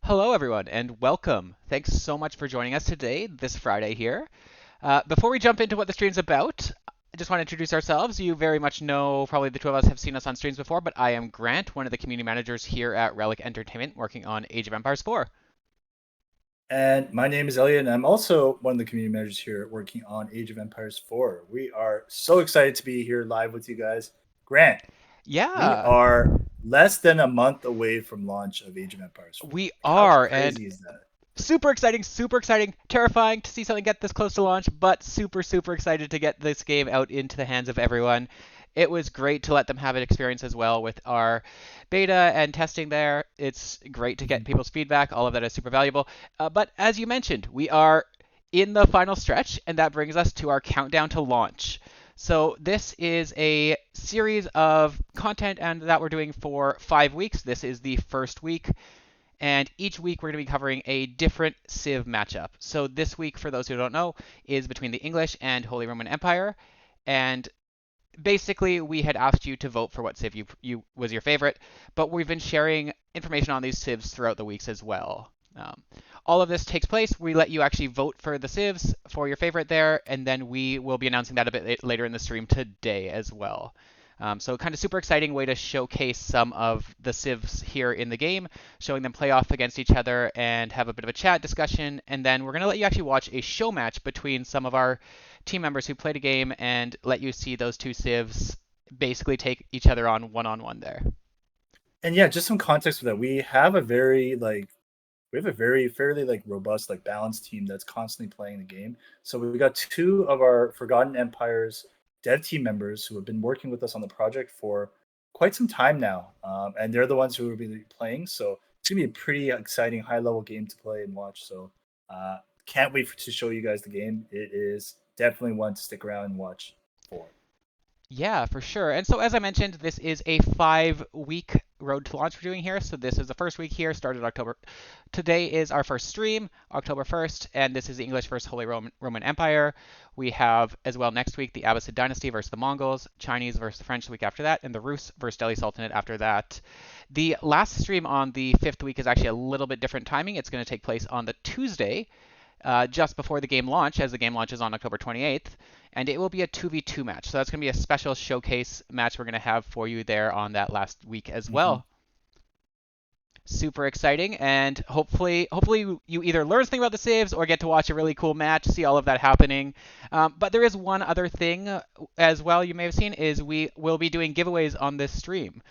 Hello, everyone, and welcome. Thanks so much for joining us today, this Friday here. Before we jump into what the stream's about, I just want to introduce ourselves. You very much know, probably the two of us have seen us on streams before, but I am Grant, one of the community managers here at Relic Entertainment, working on Age of Empires 4. And my name is Elliot, and I'm also one of the community managers here working on Age of Empires 4. We are so excited to be here live with you guys. Grant, we Yeah, are less than a month away from launch of Age of Empires 4. we Like, how are, and crazy is that? super exciting, terrifying to see something get this close to launch, but super excited to get this game out into the hands of everyone. It was great to let them have an experience as well with our beta and testing there. It's great to get Mhm. people's feedback. All of that is super valuable. But as you mentioned, we are in the final stretch, and that brings us to our countdown to launch. So this is a series of content and that we're doing for 5 weeks. This is the first week. And each week we're going to be covering a different Civ matchup. So this week, for those who don't know, is between the English and Holy Roman Empire. And basically, we had asked you to vote for what Civ you was your favorite, but we've been sharing information on these Civs throughout the weeks as well. Um, all of this takes place. We let you actually vote for the Civs for your favorite there, and then we will be announcing that a bit later in the stream today as well. So kind of super exciting way to showcase some of the civs here in the game, showing them play off against each other and have a bit of a chat discussion. And then we're going to let you actually watch a show match between some of our team members who played a game and let you see those two civs basically take each other on one there. And yeah, just some context for that. We have a very fairly robust balanced team that's constantly playing the game. So we've got two of our Forgotten Empires dev team members who have been working with us on the project for quite some time now, and they're the ones who will be playing. So it's gonna be a pretty exciting high level game to play and watch. So can't wait to show you guys the game. It is definitely one to stick around and watch for. Yeah, for sure. And so, as I mentioned, this is a 5 week road to launch we're doing here. So, this is the first week here, started October. Today is our first stream, October 1st, and this is the English versus Holy Roman Empire. We have as well next week the Abbasid dynasty versus the Mongols, Chinese versus the French the week after that, and the Rus versus Delhi Sultanate after that. The last stream on the 5th week is actually a little bit different timing. It's going to take place on the Tuesday, just before the game launch, as the game launches on October 28th, and it will be a 2v2 match. So that's going to be a special showcase match we're going to have for you there on that last week as Mm-hmm. well. Super exciting, and hopefully you either learn something about the saves or get to watch a really cool match, see all of that happening. But there is one other thing as well you may have seen is we will be doing giveaways on this stream,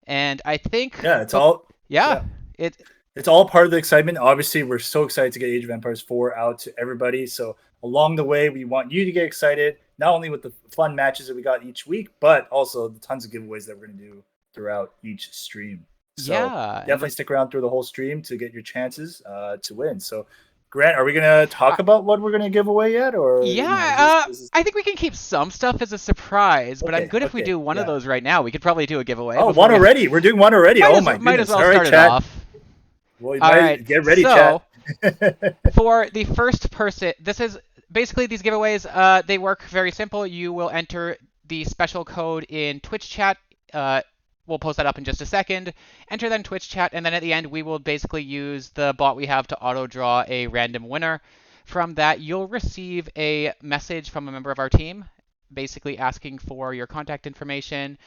and I think, Yeah, it's oh, all yeah, yeah. it It's all part of the excitement. Obviously, we're so excited to get Age of Empires 4 out to everybody. So along the way, we want you to get excited, not only with the fun matches that we got each week, but also the tons of giveaways that we're going to do throughout each stream. So yeah, and definitely stick around through the whole stream to get your chances to win. So, Grant, are we going to talk about what we're going to give away yet, or is this Yeah, I think we can keep some stuff as a surprise, but I'm okay? good if we Okay, do one of yeah. those right now. We could probably do a giveaway Oh, before one we already. We're doing one already. Oh my might as goodness. well All right, start it chat. off. Well, you All right. might get ready, chat. So, for the first person, this is basically these giveaways. They work very simple. You will enter the special code in Twitch chat. We'll post that up in just a second. Enter that in Twitch chat, and then at the end, we will basically use the bot we have to auto draw a random winner. From that, you'll receive a message from a member of our team, basically asking for your contact information,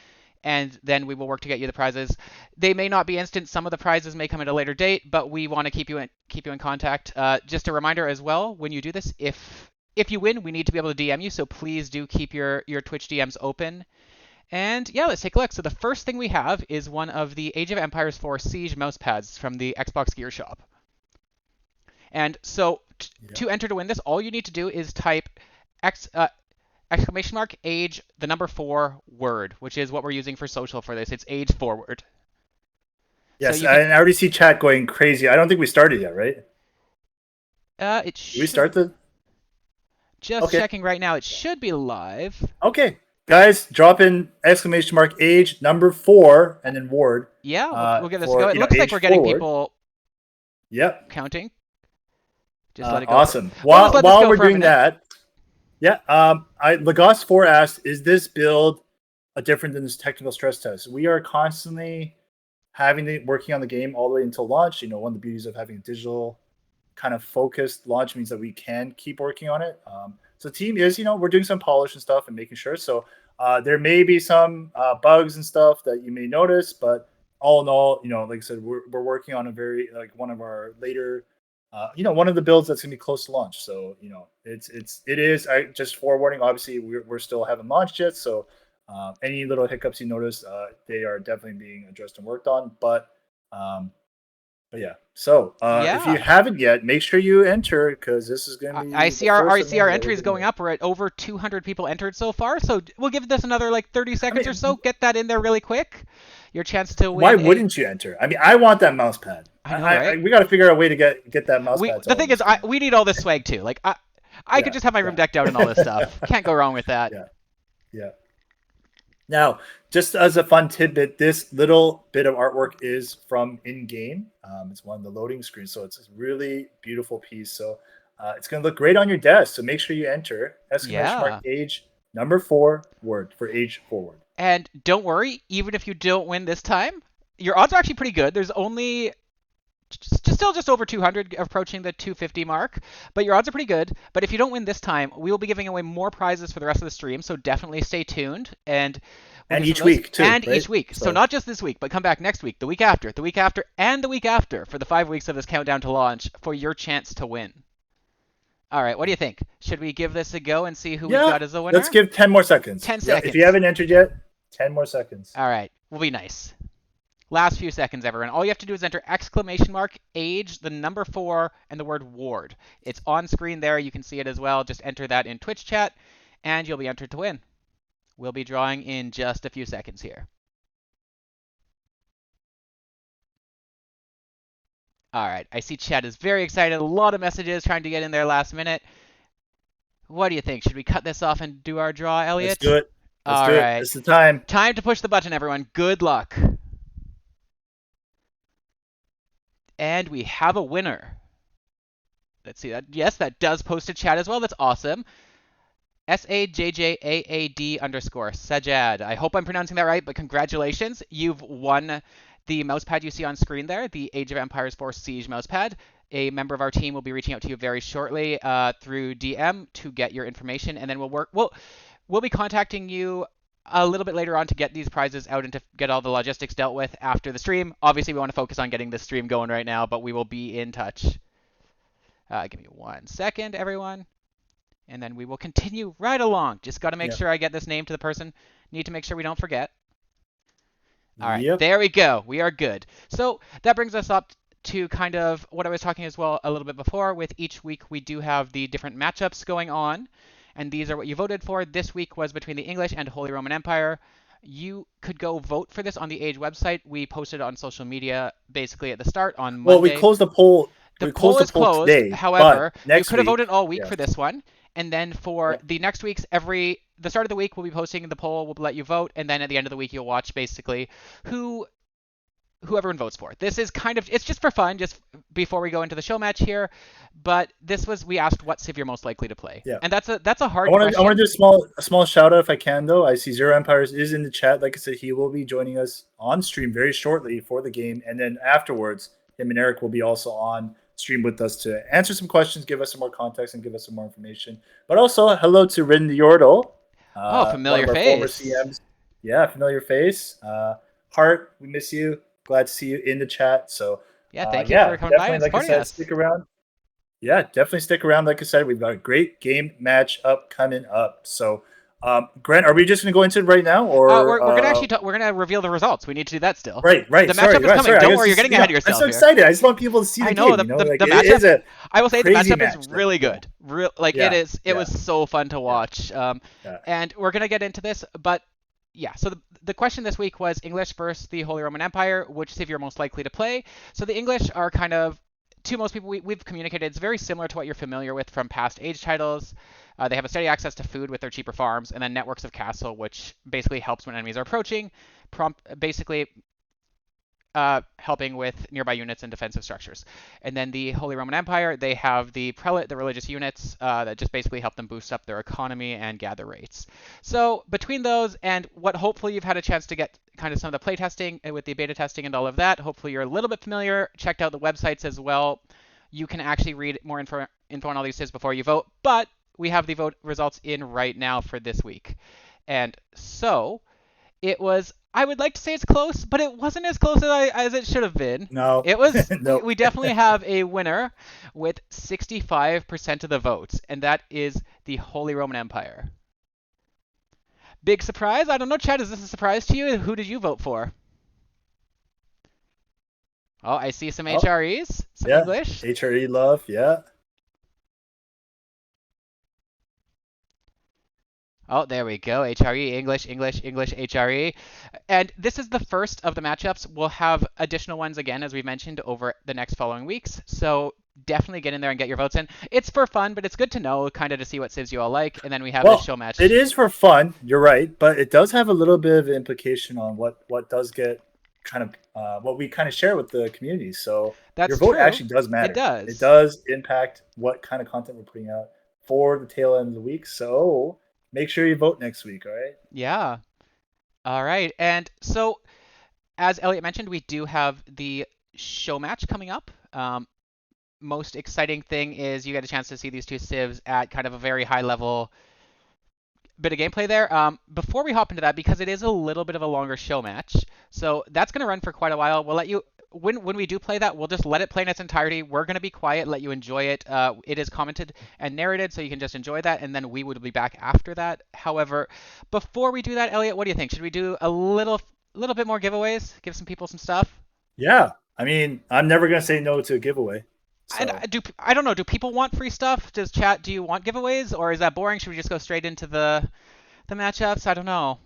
and then we will work to get you the prizes. They may not be instant. Some of the prizes may come at a later date, but we want to keep you in contact. Just a reminder as well, when you do this, if you win, we need to be able to DM you, so please do keep your Twitch DMs open. And yeah, let's take a look. So the first thing we have is one of the Age of Empires 4 Siege mouse pads from the Xbox Gear Shop. And so Yeah. to enter to win this, all you need to do is type X, exclamation mark age the number 4 word, which is what we're using for social for this. It's age forward. So Yes, you can and I already see chat going crazy. I don't think we started yet, right? it Did we should start the? just Okay, checking right now. It should be live. okay, guys, drop in exclamation mark age number 4 and then word, Yeah, we'll give this a go. for It looks like age we're getting forward. people Yep, counting. Just let it go for. awesome. We'll just While let this while go we're for a doing minute. that, yeah, I Lagos 4 asked, is this build a different than this technical stress test? We are constantly working on the game all the way until launch. One of the beauties of having a digital kind of focused launch means that we can keep working on it. So the team is, we're doing some polish and stuff and making sure. So there may be some bugs and stuff that you may notice, but all in all, like I said, we're working on a very like one of our later, one of the builds that's gonna be close to launch. So it is. I just forewarning. Obviously, we're still haven't launched yet, so any little hiccups you notice, they are definitely being addressed and worked on. But yeah, so if you Yeah. haven't yet, make sure you enter because this is going to be I the see our first I see our event that we're entries going doing. up. We're at over 200 people entered so far. So we'll give this another like 30 I seconds or mean, so. Get that in there really quick. Your chance to why win a. wouldn't you enter? I mean, I want that mouse pad. I know, right? We got to figure out a way to get that mouse We pad to the all thing is, these people. we need all this swag too. Like I could Yeah, just have my room yeah, decked out and all this stuff. Can't go wrong with that. yeah, yeah. Now, just as a fun tidbit, this little bit of artwork is from in-game. It's one of the loading screens, so it's a really beautiful piece. So it's going to look great on your desk. So make sure you enter exclamation mark Yeah. age number 4 word for age forward. And don't worry, even if you don't win this time, your odds are actually pretty good. There's only still just over 200, approaching the 250 mark, but your odds are pretty good. But if you don't win this time, we will be giving away more prizes for the rest of the stream, so definitely stay tuned. And we'll And do each some of those. week too, And right? each week. So So not just this week, but come back next week, the week after, and the week after for the 5 weeks of this countdown to launch for your chance to win. All right, what do you think? Should we give this a go and see who we've yeah, got as the winner? let's give 10 more seconds. 10 Yeah, if you seconds. haven't entered yet, 10 more seconds. All right, we'll be nice. Last few seconds, everyone. All you have to do is enter exclamation mark, age, the number 4, and the word ward. It's on screen there. You can see it as well. Just enter that in Twitch chat, and you'll be entered to win. We'll be drawing in just a few seconds here. All right, I see chat is very excited. A lot of messages trying to get in there last minute. What do you think? Should we cut this off and do our draw, Elliot? Let's do it. Let's All do it. right. It's the time. Time to push the button, everyone. Good luck. And we have a winner. Let's see that. Yes, that does post to chat as well. That's awesome. SAJJAAD underscore Sajad. I hope I'm pronouncing that right, but congratulations. You've won the mousepad you see on screen there, the Age of Empires 4 Siege mousepad. A member of our team will be reaching out to you very shortly through DM to get your information, and then we'll be contacting you a little bit later on to get these prizes out and to get all the logistics dealt with after the stream. Obviously, we want to focus on getting this stream going right now, but we will be in touch. Give me 1 second, everyone. And then we will continue right along. Just got to make sure I get this name to the person. Need to make sure we don't forget. All right, There we go. We are good. So that brings us up to kind of what I was talking as well a little bit before. With each week, we do have the different matchups going on. And these are what you voted for. This week was between the English and Holy Roman Empire. You could go vote for this on the Age website. We posted it on social media basically at the start on Monday. Well, we closed the poll. The poll is closed. Today, however, you could have week, voted all week for this one. And then for the next week's the start of the week, we'll be posting the poll. We'll let you vote. And then at the end of the week, you'll watch basically who everyone votes for. This is it's just for fun, just before we go into the show match here. But we asked what civ you're most likely to play. Yeah. And that's a hard question. I want to do a small shout out if I can, though. I see ZeroEmpires is in the chat. Like I said, he will be joining us on stream very shortly for the game. And then afterwards, him and Eric will be also on stream with us to answer some questions, give us some more context, and give us some more information. But also, hello to Rin Yordle. Familiar one of our face. Former CMs. Yeah, familiar face. Hart, we miss you. Glad to see you in the chat. So thank you for coming by and supporting us. Stick around. Yeah, definitely stick around. Like I said, we've got a great game match coming up. So, Grant, are we just going to go into it right now, or we're going to actually we're going to reveal the results? We need to do that still. Right. The matchup is coming. Don't worry, you're getting ahead of yourself. I'm so excited. I just want people to see the game. I know the matchup. I will say the matchup is really good. It was so fun to watch. And we're going to get into this, but yeah. So the question this week was English versus the Holy Roman Empire. Which civ you're most likely to play? So the English are kind of, to most people, we've communicated, it's very similar to what you're familiar with from past Age titles. They have a steady access to food with their cheaper farms, and then networks of castle, which basically helps when enemies are approaching, helping with nearby units and defensive structures. And then the Holy Roman Empire, they have the prelate, the religious units that just basically help them boost up their economy and gather rates. So between those and what hopefully you've had a chance to get kind of some of the play testing with the beta testing and all of that, hopefully you're a little bit familiar, checked out the websites as well. You can actually read more info on all these civs before you vote, but we have the vote results in right now for this week. And so it was, I would like to say it's close, but it wasn't as close as it should have been. No, It was, no. we definitely have a winner with 65% of the votes, and that is the Holy Roman Empire. Big surprise? I don't know, Chad, is this a surprise to you? Who did you vote for? Oh, I see some Oh, HREs, some yeah. English. HRE love, yeah. Oh, there we go. HRE, English, English, English, HRE. And this is the first of the matchups. We'll have additional ones again, as we mentioned, over the next following weeks. So definitely get in there and get your votes in. It's for fun, but it's good to know, kind of to see what civs you all like. And then we have this Well, show match. it is for fun. You're right, but it does have a little bit of implication on what does get kind of what we kind of share with the community. So your That's vote true. actually does matter. It does. It does impact what kind of content we're putting out for the tail end of the week. So make sure you vote next week. All right. Yeah. All right. And so, as Elliot mentioned, we do have the show match coming up. Most exciting thing is you get a chance to see these two civs at kind of a very high level bit of gameplay there. Before we hop into that, because it is a little bit of a longer show match, so that's going to run for quite a while. We'll let you, when we do play that, we'll just let it play in its entirety. We're going to be quiet, let you enjoy it. It is commented and narrated, so you can just enjoy that, and then we would be back after that. However, before we do that, Elliot, what do you think? Should we do a little bit more giveaways? Give some people some stuff? Yeah. I mean, I'm never gonna say no to a giveaway. And So I don't know. Do people want free stuff? Does chat? Do you want giveaways, or is that boring? Should we just go straight into the matchups? I don't know.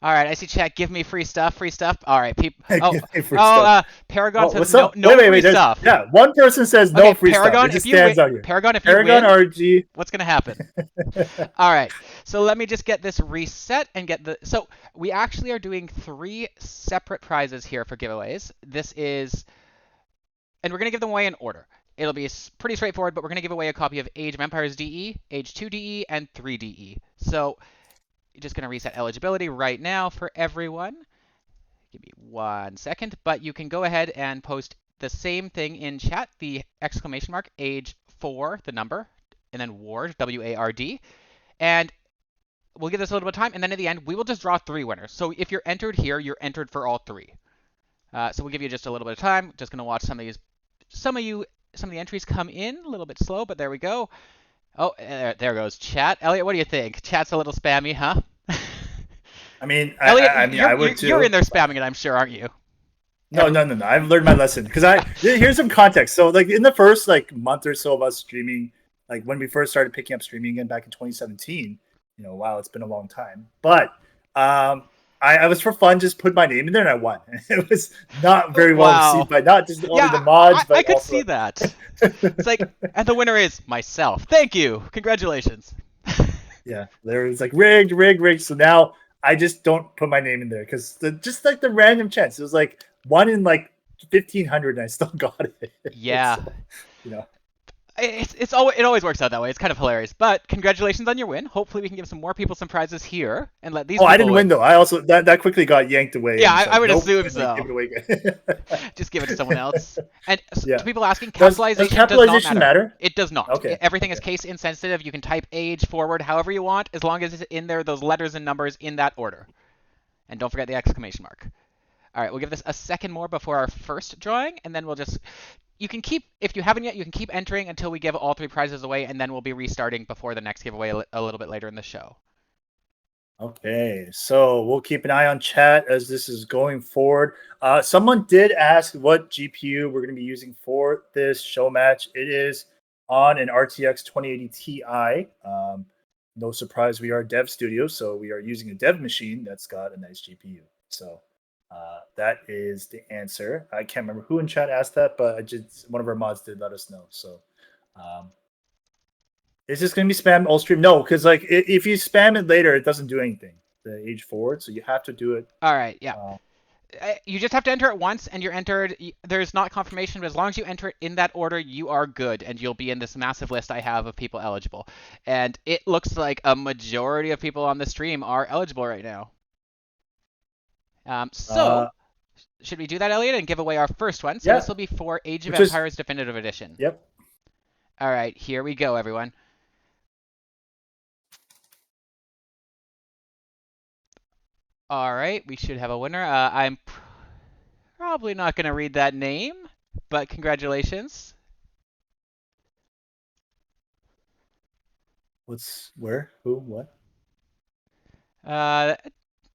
All right, I see chat. Give me free stuff. Free stuff. All right, people. Oh, give me free oh. stuff. Paragon says What's no, up? no Wait, free there's- stuff. Yeah, one person says no Okay, free Paragon, stuff. It just if you stands win, out here. Paragon, if you Paragon win, RG. what's gonna happen? All right, so let me just get this reset and get the. So we actually are doing 3 separate prizes here for giveaways. This is, and we're gonna give them away in order. It'll be pretty straightforward, but we're going to give away a copy of Age of Empires DE, Age 2 DE, and 3 DE. So just going to reset eligibility right now for everyone. Give me 1 second, but you can go ahead and post the same thing in chat, the exclamation mark, Age 4, the number, and then Ward, W-A-R-D. And we'll give this a little bit of time, and then at the end, we will just draw 3 winners. So if you're entered here, you're entered for all 3. So we'll give you just a little bit of time. Just going to watch some of the entries come in a little bit slow, but there we go. Oh, there goes chat. Elliot, what do you think? Chat's a little spammy, huh? I mean, Elliot, I would too. you're in there spamming it, I'm sure, aren't you? No. I've learned my lesson because here's some context. So like in the first like month or so of us streaming, like when we first started picking up streaming again back in 2017, wow, it's been a long time. But I was for fun, just put my name in there and I won. It was not very well received by not just only the mods, but I could also... see that. It's like, and the winner is myself. Thank you. Congratulations. Yeah, there was like rigged. So now I just don't put my name in there because just like the random chance, it was like 1 in like 1,500, and I still got it. Yeah. So, it always works out that way. It's kind of hilarious. But congratulations on your win. Hopefully we can give some more people some prizes here and let these. Oh, I didn't win though. I also that quickly got yanked away. Yeah, I would assume so. Give it away Just give it to someone else. And yeah. To people asking, capitalization, does capitalization does not matter. It does not. Okay. Everything is case insensitive. You can type age forward however you want, as long as it's in there, those letters and numbers in that order. And don't forget the exclamation mark. All right, we'll give this a second more before our first drawing, and then we'll just. You can keep, if you haven't yet, you can keep entering until we give all 3 prizes away, and then we'll be restarting before the next giveaway a little bit later in the show. Okay, so we'll keep an eye on chat as this is going forward. Someone did ask what GPU we're going to be using for this show match. It is on an RTX 2080 Ti. No surprise, we are dev studio, so we are using a dev machine that's got a nice GPU. So that is the answer. I can't remember who in chat asked that, but one of our mods did let us know. So is this going to be spam all stream? No, because like if you spam it later, it doesn't do anything. The age forward, so you have to do it. All right, yeah. You just have to enter it once, and you're entered. There's not confirmation, but as long as you enter it in that order, you are good, and you'll be in this massive list I have of people eligible. And it looks like a majority of people on the stream are eligible right now. Should we do that, Elliot, and give away our first one? So This will be for Age of Empires Definitive Edition. Yep. All right, here we go, everyone. All right, we should have a winner. I'm probably not going to read that name, but congratulations. Where? Who? What? Uh,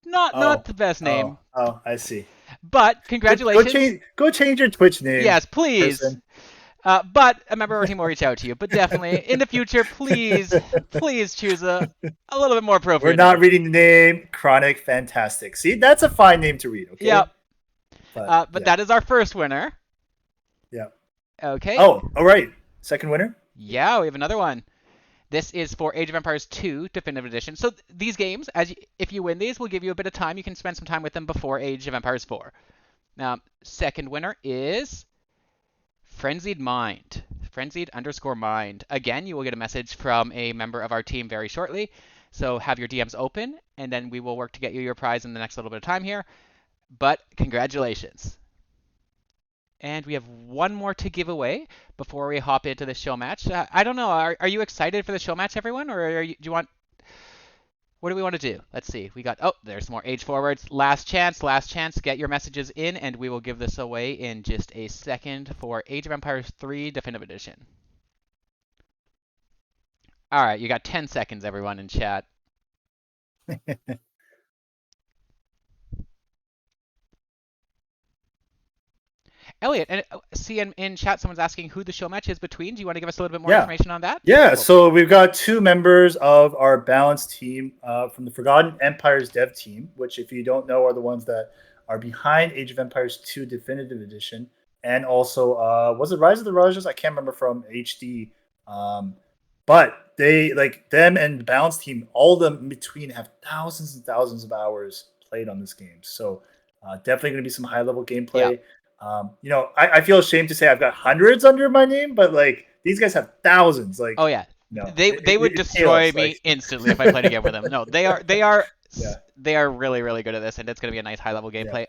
not the best name, I see. but Go congratulations. change. Go change your Twitch name, Yes, please. person. But a member of our team will reach out to you. But definitely in the future, please choose a little bit more We're appropriate not name. reading the name. Chronic Fantastic. See, that's a fine name to read. Okay. Yep. But Yeah. that is our first winner. Yeah. Okay. Oh, all right. Second winner. Yeah, we have another one. This is for Age of Empires 2 Definitive Edition. So these games, if you win these, will give you a bit of time. You can spend some time with them before Age of Empires 4. Now, second winner is Frenzied Mind. Frenzied_mind. Again, you will get a message from a member of our team very shortly. So have your DMs open, and then we will work to get you your prize in the next little bit of time here. But congratulations. And we have one more to give away before we hop into the show match. I don't know. Are you excited for the show match, everyone, or do you want? What do we want to do? Let's see. We got. Oh, there's more age forwards. Last chance. Last chance. Get your messages in, and we will give this away in just a second for Age of Empires 3 Definitive Edition. All right, you got 10 seconds, everyone in chat. Elliot, and see in chat someone's asking who the show match is between. Do you want to give us a little bit more information on that? Yeah, Cool. so we've got two members of our balanced team from the Forgotten Empires dev team, which, if you don't know, are the ones that are behind Age of Empires 2 Definitive Edition, and also was it Rise of the Rajas? I can't remember from HD, but they like them and the balanced team. All of them in between have thousands and thousands of hours played on this game. So definitely going to be some high level gameplay. Yeah. I feel ashamed to say I've got hundreds under my name, but like these guys have thousands. Like, oh yeah, no, they would destroy me instantly if I played again with them. No, they are yeah. they are really really good at this, and it's going to be a nice high level gameplay.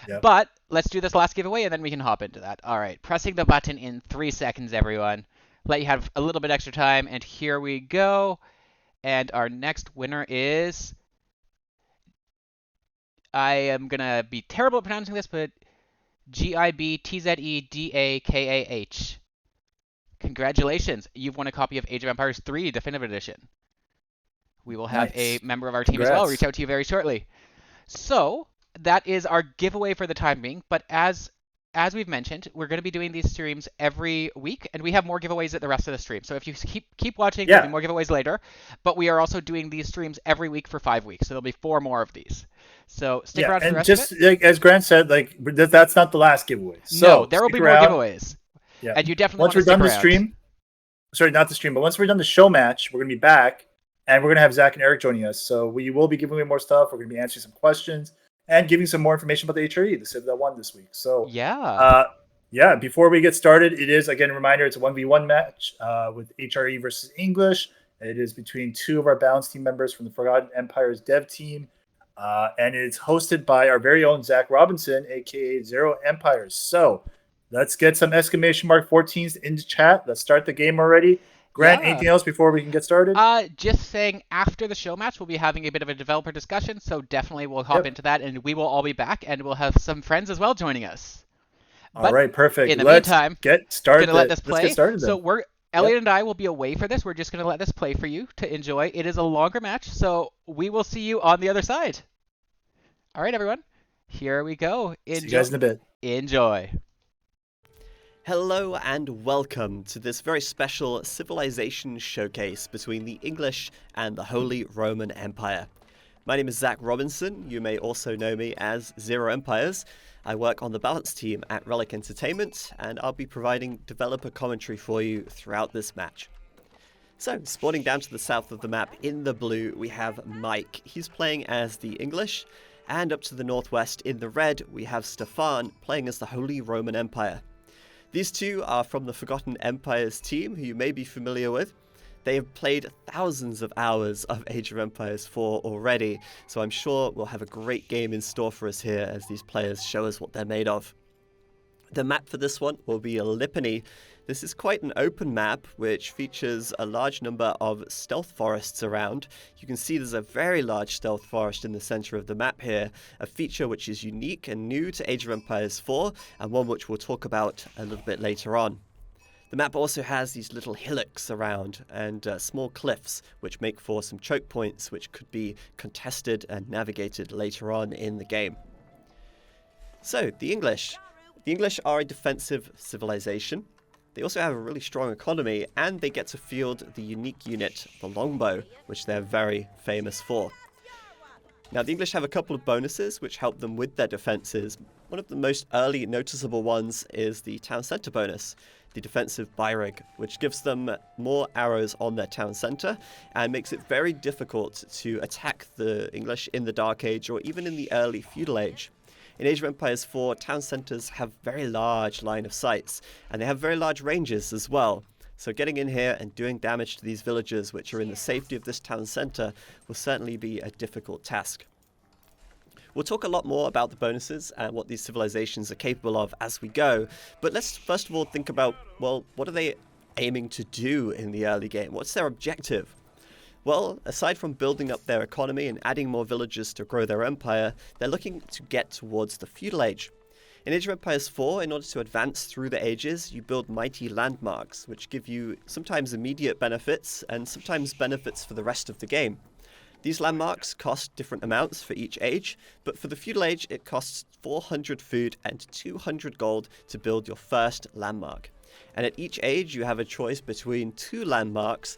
Yeah. But let's do this last giveaway, and then we can hop into that. All right, pressing the button in 3 seconds, everyone. Let you have a little bit extra time, and here we go. And our next winner is. I am gonna be terrible at pronouncing this, but GIBTZEDAKAH. Congratulations. You've won a copy of Age of Empires 3 Definitive Edition. We will have a member of our team as well reach out to you very shortly. So that is our giveaway for the time being. But as we've mentioned, we're going to be doing these streams every week, and we have more giveaways at the rest of the stream. So if you keep watching, there'll be more giveaways later. But we are also doing these streams every week for 5 weeks, so there'll be 4 more of these. So stick around for the rest of it. And just like, as Grant said, like that's not the last giveaway. So no, there will be more giveaways. Yeah. And you definitely once we're done the stream, sorry, not the stream, but once we're done the show match, we're gonna be back, and we're gonna have Zach and Eric joining us. So we will be giving away more stuff. We're gonna be answering some questions and giving some more information about the HRE, the Civ that won this week. So yeah. Before we get started, it is again a reminder: it's a 1v1 match with HRE versus English. It is between 2 of our balance team members from the Forgotten Empires dev team. And it's hosted by our very own Zak Robinson, aka ZeroEmpires. So let's get some exclamation mark 14s into chat. Let's start the game already. Grant, anything else before we can get started? Just saying, after the show match, we'll be having a bit of a developer discussion, so definitely we'll hop into that, and we will all be back, and we'll have some friends as well joining us. All right, perfect. In the meantime, get started. Let this play. Let's get started then. So Elliot and I will be away for this. We're just going to let this play for you to enjoy. It is a longer match, so we will see you on the other side. All right, everyone. Here we go. See you guys in a bit. Enjoy. Hello and welcome to this very special civilization showcase between the English and the Holy Roman Empire. My name is Zak Robinson. You may also know me as ZeroEmpires. I work on the balance team at Relic Entertainment, and I'll be providing developer commentary for you throughout this match. So, spawning down to the south of the map in the blue, we have Mike. He's playing as the English, and up to the northwest in the red, we have Stefan playing as the Holy Roman Empire. These two are from the Forgotten Empires team, who you may be familiar with. They have played thousands of hours of Age of Empires 4 already, so I'm sure we'll have a great game in store for us here as these players show us what they're made of. The map for this one will be Lipany. This is quite an open map, which features a large number of stealth forests around. You can see there's a very large stealth forest in the center of the map here, a feature which is unique and new to Age of Empires 4, and one which we'll talk about a little bit later on. The map also has these little hillocks around and small cliffs, which make for some choke points which could be contested and navigated later on in the game. So, the English. The English are a defensive civilization. They also have a really strong economy, and they get to field the unique unit, the longbow, which they're very famous for. Now, the English have a couple of bonuses which help them with their defenses. One of the most early noticeable ones is the town center bonus, the defensive Byreg, which gives them more arrows on their town center and makes it very difficult to attack the English in the Dark Age or even in the early Feudal Age. In Age of Empires 4, town centers have very large line of sights, and they have very large ranges as well. So getting in here and doing damage to these villagers which are in the safety of this town center will certainly be a difficult task. We'll talk a lot more about the bonuses and what these civilizations are capable of as we go, but let's first of all think about, well, what are they aiming to do in the early game? What's their objective? Well, aside from building up their economy and adding more villagers to grow their empire, they're looking to get towards the feudal age. In Age of Empires 4, in order to advance through the ages, you build mighty landmarks, which give you sometimes immediate benefits and sometimes benefits for the rest of the game. These landmarks cost different amounts for each age, but for the feudal age, it costs 400 food and 200 gold to build your first landmark. And at each age, you have a choice between two landmarks,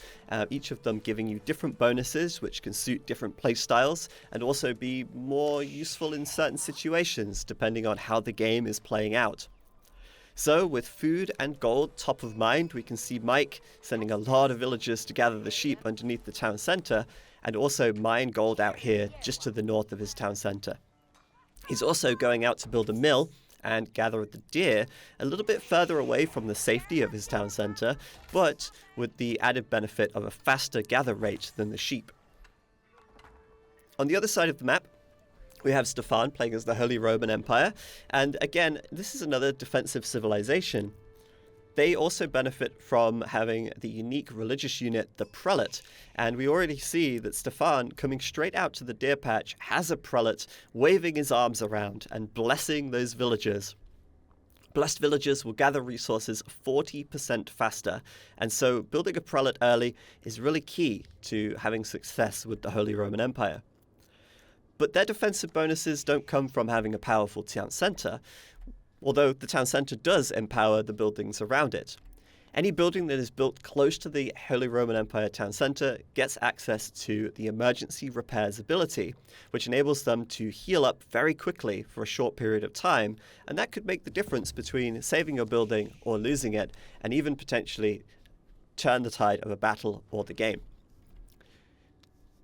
each of them giving you different bonuses, which can suit different playstyles, and also be more useful in certain situations, depending on how the game is playing out. So, with food and gold top of mind, we can see Mike sending a lot of villagers to gather the sheep underneath the town center, and also mine gold out here, just to the north of his town center. He's also going out to build a mill, and gather the deer a little bit further away from the safety of his town center, but with the added benefit of a faster gather rate than the sheep. On the other side of the map, we have Stefan playing as the Holy Roman Empire, and again, this is another defensive civilization. They also benefit from having the unique religious unit, the Prelate, and we already see that Stefan, coming straight out to the deer patch, has a Prelate waving his arms around and blessing those villagers. Blessed villagers will gather resources 40% faster, and so building a Prelate early is really key to having success with the Holy Roman Empire. But their defensive bonuses don't come from having a powerful town center, although the town center does empower the buildings around it. Any building that is built close to the Holy Roman Empire town center gets access to the emergency repairs ability, which enables them to heal up very quickly for a short period of time, and that could make the difference between saving your building or losing it, and even potentially turn the tide of a battle or the game.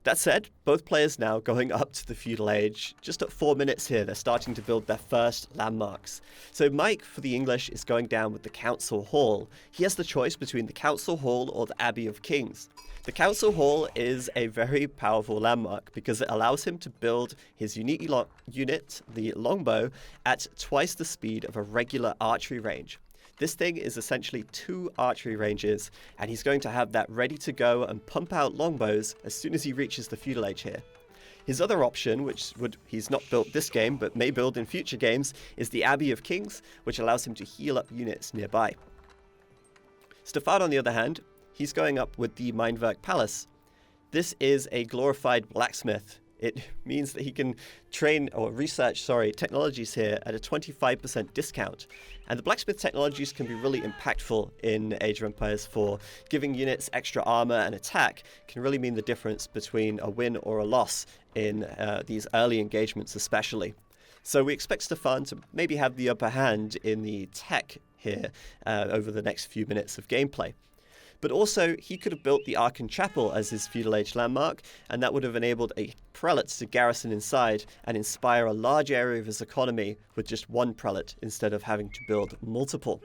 That said, both players now going up to the feudal age. Just at 4 minutes here, they're starting to build their first landmarks. So Mike, for the English, is going down with the Council Hall. He has the choice between the Council Hall or the Abbey of Kings. The Council Hall is a very powerful landmark because it allows him to build his unique unit, the longbow, at twice the speed of a regular archery range. This thing is essentially 2 archery ranges, and he's going to have that ready to go and pump out longbows as soon as he reaches the feudal age here. His other option, he's not built this game, but may build in future games, is the Abbey of Kings, which allows him to heal up units nearby. Stefan, on the other hand, he's going up with the Mindwerk Palace. This is a glorified blacksmith. It means that he can research technologies here at a 25% discount. And the blacksmith technologies can be really impactful in Age of Empires 4. Giving units extra armor and attack can really mean the difference between a win or a loss in these early engagements especially. So we expect Stefan to maybe have the upper hand in the tech here over the next few minutes of gameplay. But also, he could have built the Archon Chapel as his feudal age landmark, and that would have enabled a prelate to garrison inside and inspire a large area of his economy with just one prelate instead of having to build multiple.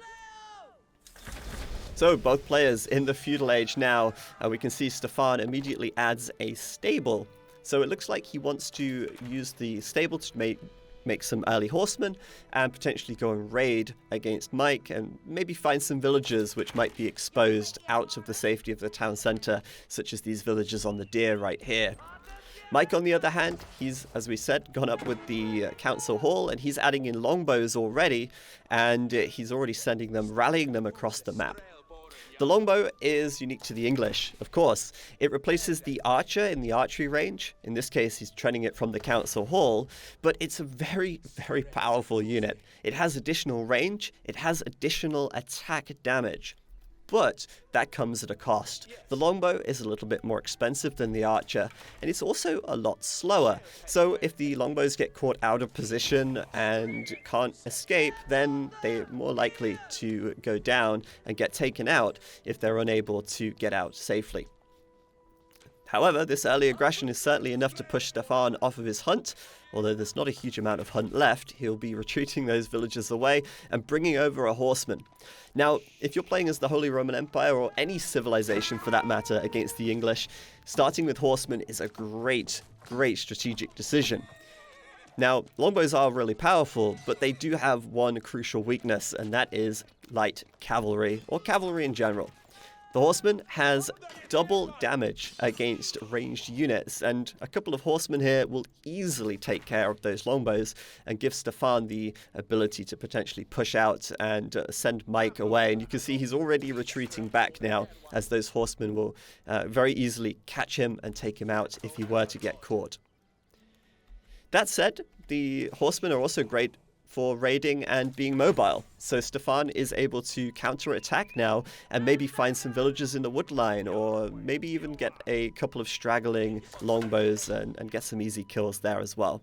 So both players in the feudal age now, we can see Stefan immediately adds a stable. So it looks like he wants to use the stable to make some early horsemen and potentially go and raid against Mike and maybe find some villagers which might be exposed out of the safety of the town center, such as these villagers on the deer right here. Mike, on the other hand, he's, as we said, gone up with the council hall, and he's adding in longbows already, and he's already sending them, rallying them across the map. The longbow is unique to the English, of course. It replaces the archer in the archery range. In this case, he's training it from the council hall, but it's a very, very powerful unit. It has additional range, it has additional attack damage. But that comes at a cost. The longbow is a little bit more expensive than the archer, and it's also a lot slower. So if the longbows get caught out of position and can't escape, then they're more likely to go down and get taken out if they're unable to get out safely. However, this early aggression is certainly enough to push Stefan off of his hunt. Although there's not a huge amount of hunt left, he'll be retreating those villagers away and bringing over a horseman. Now, if you're playing as the Holy Roman Empire, or any civilization for that matter, against the English, starting with horsemen is a great strategic decision. Now, longbows are really powerful, but they do have one crucial weakness, and that is light cavalry, or cavalry in general. The horseman has double damage against ranged units, and a couple of horsemen here will easily take care of those longbows and give Stefan the ability to potentially push out and send Mike away. And you can see he's already retreating back now, as those horsemen will very easily catch him and take him out if he were to get caught. That said, the horsemen are also great for raiding and being mobile. So Stefan is able to counter-attack now and maybe find some villagers in the wood line, or maybe even get a couple of straggling longbows and get some easy kills there as well.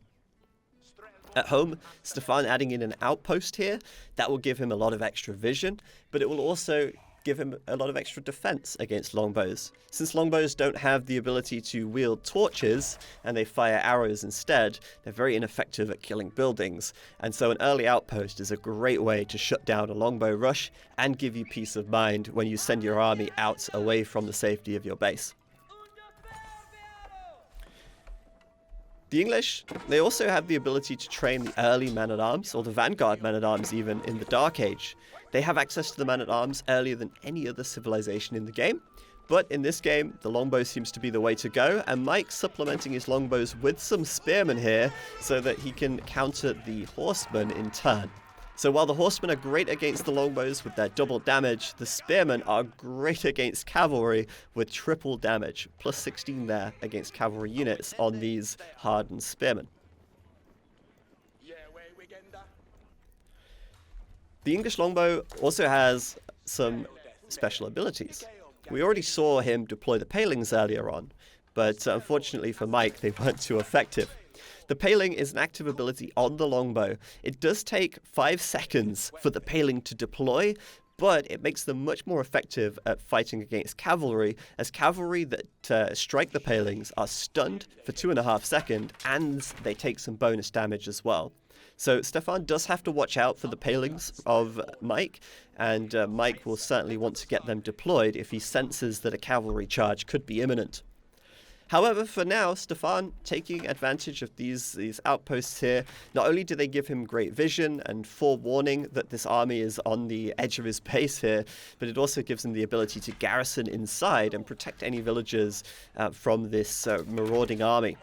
At home, Stefan adding in an outpost here, that will give him a lot of extra vision, but it will also give him a lot of extra defense against longbows. Since longbows don't have the ability to wield torches and they fire arrows instead, they're very ineffective at killing buildings, and so an early outpost is a great way to shut down a longbow rush and give you peace of mind when you send your army out away from the safety of your base. The English, they also have the ability to train the early man-at-arms, or the vanguard man-at-arms even, in the Dark Age. They have access to the man-at-arms earlier than any other civilization in the game, but in this game, the longbow seems to be the way to go, and Mike's supplementing his longbows with some spearmen here so that he can counter the horsemen in turn. So while the horsemen are great against the longbows with their double damage, the spearmen are great against cavalry with triple damage, plus 16 there against cavalry units on these hardened spearmen. The English longbow also has some special abilities. We already saw him deploy the palings earlier on, but unfortunately for Mike, they weren't too effective. The paling is an active ability on the longbow. It does take 5 seconds for the paling to deploy, but it makes them much more effective at fighting against cavalry, as cavalry that strike the palings are stunned for 2.5 seconds, and they take some bonus damage as well. So Stefan does have to watch out for the palings of Mike, and Mike will certainly want to get them deployed if he senses that a cavalry charge could be imminent. However, for now, Stefan taking advantage of these outposts here, not only do they give him great vision and forewarning that this army is on the edge of his base here, but it also gives him the ability to garrison inside and protect any villagers from this marauding army.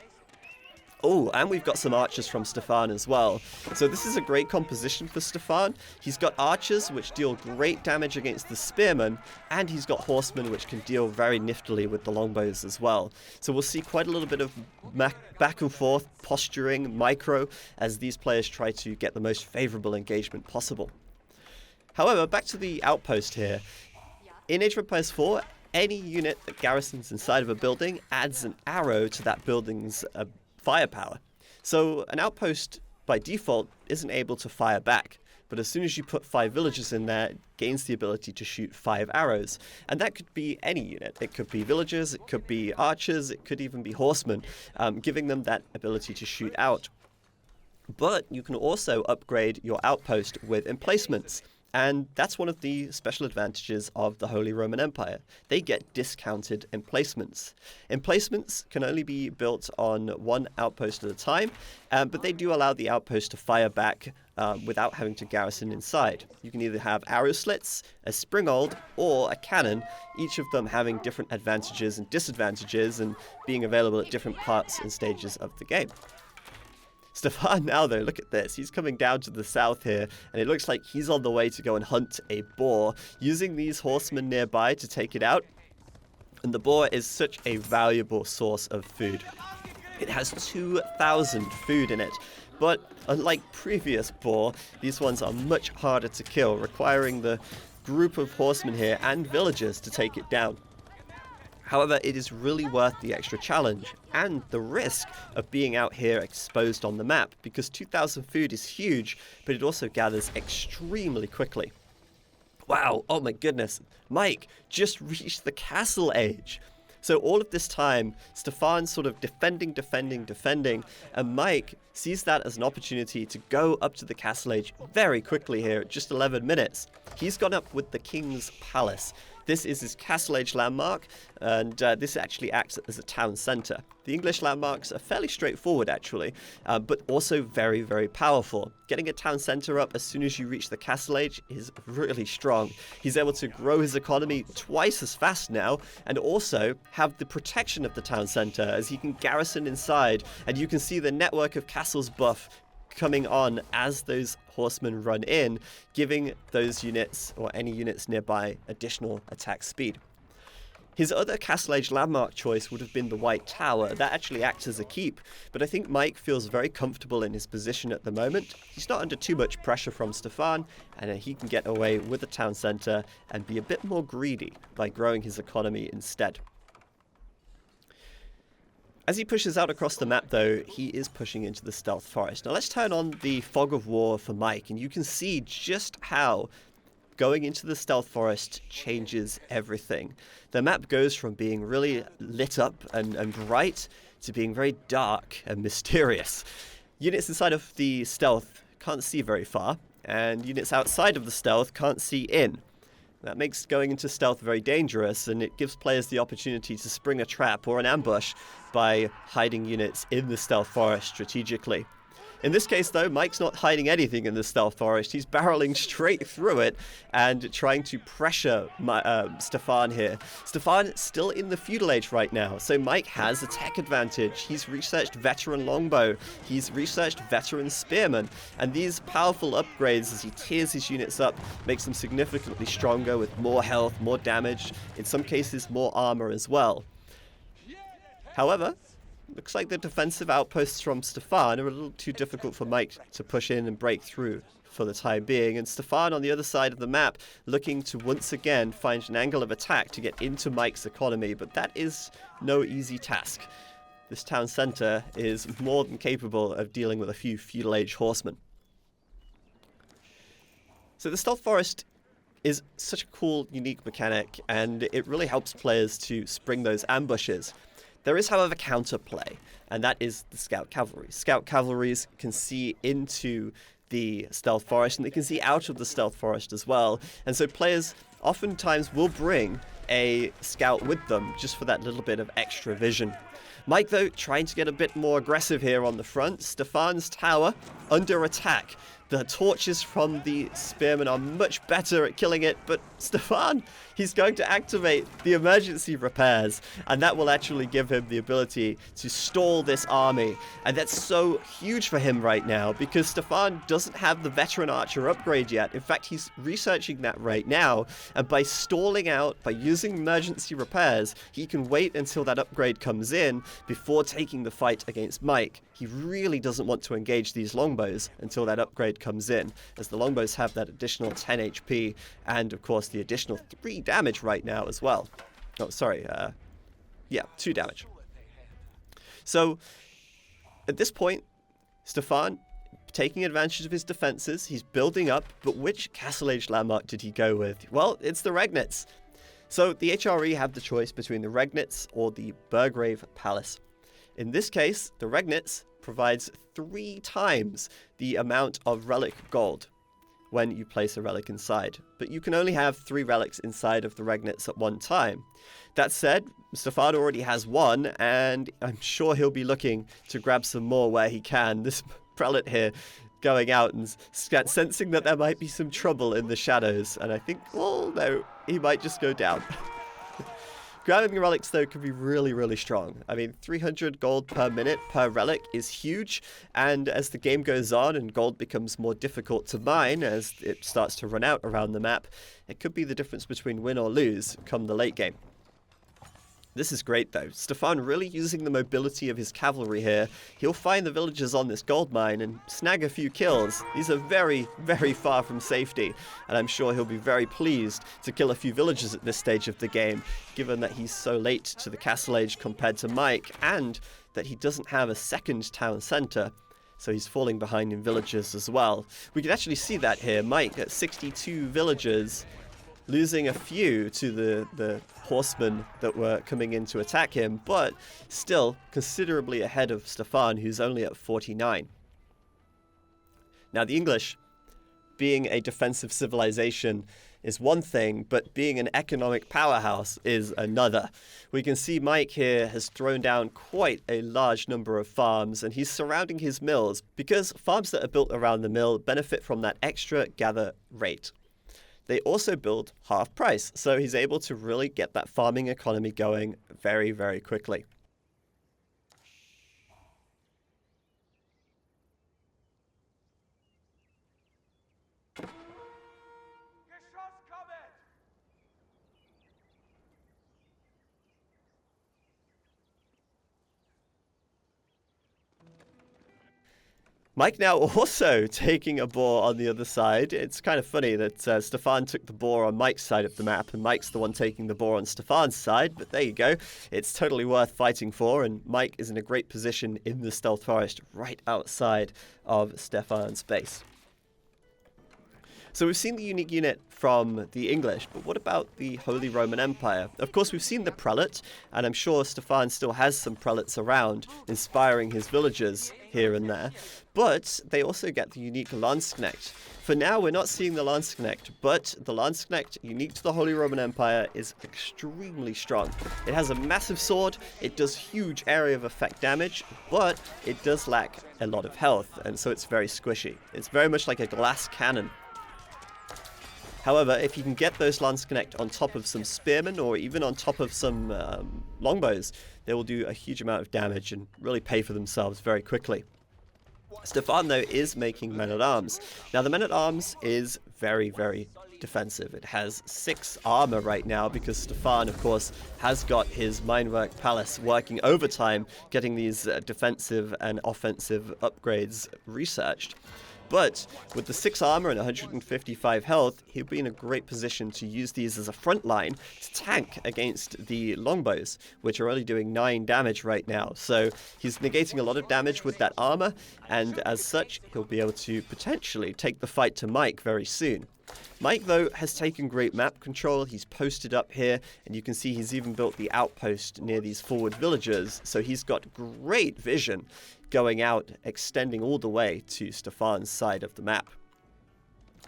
Oh, and we've got some archers from Stefan as well. So this is a great composition for Stefan. He's got archers, which deal great damage against the spearmen, and he's got horsemen, which can deal very niftily with the longbows as well. So we'll see quite a little bit of back and forth posturing, micro, as these players try to get the most favorable engagement possible. However, back to the outpost here. In Age of Empires 4, any unit that garrisons inside of a building adds an arrow to that building's firepower. So an outpost by default isn't able to fire back, but as soon as you put 5 villagers in there, it gains the ability to shoot 5 arrows. And that could be any unit. It could be villagers, it could be archers, it could even be horsemen, giving them that ability to shoot out. But you can also upgrade your outpost with emplacements. And that's one of the special advantages of the Holy Roman Empire. They get discounted emplacements. Emplacements can only be built on one outpost at a time, but they do allow the outpost to fire back without having to garrison inside. You can either have arrow slits, a springald, or a cannon, each of them having different advantages and disadvantages and being available at different parts and stages of the game. Stefan now, though, look at this. He's coming down to the south here, and it looks like he's on the way to go and hunt a boar, using these horsemen nearby to take it out. And the boar is such a valuable source of food. It has 2,000 food in it, but unlike previous boar, these ones are much harder to kill, requiring the group of horsemen here and villagers to take it down. However, it is really worth the extra challenge and the risk of being out here exposed on the map, because 2,000 food is huge, but it also gathers extremely quickly. Wow, oh my goodness, Mike just reached the castle age. So all of this time, Stefan's sort of defending, and Mike sees that as an opportunity to go up to the castle age very quickly here at just 11 minutes. He's gone up with the King's Palace. This is his castle age landmark, and this actually acts as a town centre. The English landmarks are fairly straightforward actually, but also very, very powerful. Getting a town centre up as soon as you reach the castle age is really strong. He's able to grow his economy twice as fast now, and also have the protection of the town centre as he can garrison inside, and you can see the network of castles buff coming on as those horsemen run in, giving those units or any units nearby additional attack speed. His other Castle Age landmark choice would have been the White Tower. That actually acts as a keep, but I think Mike feels very comfortable in his position at the moment. He's not under too much pressure from Stefan, and he can get away with the town centre and be a bit more greedy by growing his economy instead. As he pushes out across the map, though, he is pushing into the Stealth Forest. Now let's turn on the Fog of War for Mike, and you can see just how going into the Stealth Forest changes everything. The map goes from being really lit up and bright to being very dark and mysterious. Units inside of the Stealth can't see very far, and units outside of the Stealth can't see in. That makes going into stealth very dangerous, and it gives players the opportunity to spring a trap or an ambush by hiding units in the stealth forest strategically. In this case, though, Mike's not hiding anything in the stealth forest. He's barreling straight through it and trying to pressure Stefan here. Stefan is still in the feudal age right now, so Mike has a tech advantage. He's researched veteran longbow, he's researched veteran spearman, and these powerful upgrades as he tiers his units up makes them significantly stronger with more health, more damage, in some cases more armor as well. However, looks like the defensive outposts from Stefan are a little too difficult for Mike to push in and break through for the time being, and Stefan on the other side of the map looking to once again find an angle of attack to get into Mike's economy, but that is no easy task. This town centre is more than capable of dealing with a few feudal age horsemen. So the Stealth Forest is such a cool, unique mechanic, and it really helps players to spring those ambushes. There is, however, counterplay, and that is the Scout Cavalry. Scout Cavalries can see into the Stealth Forest, and they can see out of the Stealth Forest as well. And so players oftentimes will bring a scout with them just for that little bit of extra vision. Mike, though, trying to get a bit more aggressive here on the front. Stefan's tower under attack. The torches from the spearmen are much better at killing it, but Stefan, he's going to activate the emergency repairs, and that will actually give him the ability to stall this army. And that's so huge for him right now, because Stefan doesn't have the veteran archer upgrade yet. In fact, he's researching that right now, and by stalling out, by using emergency repairs, he can wait until that upgrade comes in before taking the fight against Mike. He really doesn't want to engage these longbows until that upgrade comes in, as the longbows have that additional 10 HP and, of course, the additional 3 damage right now as well. Oh, sorry. 2 damage. So, at this point, Stefan, taking advantage of his defenses, he's building up, but which Castle Age landmark did he go with? Well, it's the Regnitz. So, the HRE have the choice between the Regnitz or the Burgrave Palace. In this case, the Regnitz provides 3 times the amount of relic gold. when you place a relic inside, but you can only have 3 relics inside of the Regnets at one time. That said, Stefan already has 1, and I'm sure he'll be looking to grab some more where he can. This prelate here going out and sensing that there might be some trouble in the shadows, and I think, oh no, he might just go down. Grabbing relics, though, can be really, really strong. I mean, 300 gold per minute per relic is huge, and as the game goes on and gold becomes more difficult to mine as it starts to run out around the map, it could be the difference between win or lose come the late game. This is great, though. Stefan really using the mobility of his cavalry here. He'll find the villagers on this gold mine and snag a few kills. These are very, very far from safety, and I'm sure he'll be very pleased to kill a few villagers at this stage of the game, given that he's so late to the castle age compared to Mike, and that he doesn't have a second town centre. So he's falling behind in villagers as well. We can actually see that here. Mike at 62 villagers, losing a few to the horsemen that were coming in to attack him, but still considerably ahead of Stefan, who's only at 49. Now, the English, being a defensive civilization is one thing, but being an economic powerhouse is another. We can see Mike here has thrown down quite a large number of farms, and he's surrounding his mills, because farms that are built around the mill benefit from that extra gather rate. They also build half price, so he's able to really get that farming economy going very, very quickly. Mike now also taking a boar on the other side. It's kind of funny that Stefan took the boar on Mike's side of the map, and Mike's the one taking the boar on Stefan's side, but there you go. It's totally worth fighting for, and Mike is in a great position in the stealth forest right outside of Stefan's base. So we've seen the unique unit from the English, but what about the Holy Roman Empire? Of course, we've seen the prelate, and I'm sure Stefan still has some prelates around, inspiring his villagers here and there, but they also get the unique Landsknecht. For now, we're not seeing the Landsknecht, but the Landsknecht, unique to the Holy Roman Empire, is extremely strong. It has a massive sword, it does huge area of effect damage, but it does lack a lot of health, and so it's very squishy. It's very much like a glass cannon. However, if you can get those Landsknecht on top of some spearmen or even on top of some longbows, they will do a huge amount of damage and really pay for themselves very quickly. Stefan, though, is making men-at-arms. Now, the men-at-arms is very, very defensive. It has 6 armor right now because Stefan, of course, has got his Minework Palace working overtime, getting these defensive and offensive upgrades researched. But with the 6 armor and 155 health, he'll be in a great position to use these as a front line to tank against the longbows, which are only doing 9 damage right now. So he's negating a lot of damage with that armor, and as such, he'll be able to potentially take the fight to Mike very soon. Mike, though, has taken great map control. He's posted up here, and you can see he's even built the outpost near these forward villagers, so he's got great vision going out, extending all the way to Stefan's side of the map.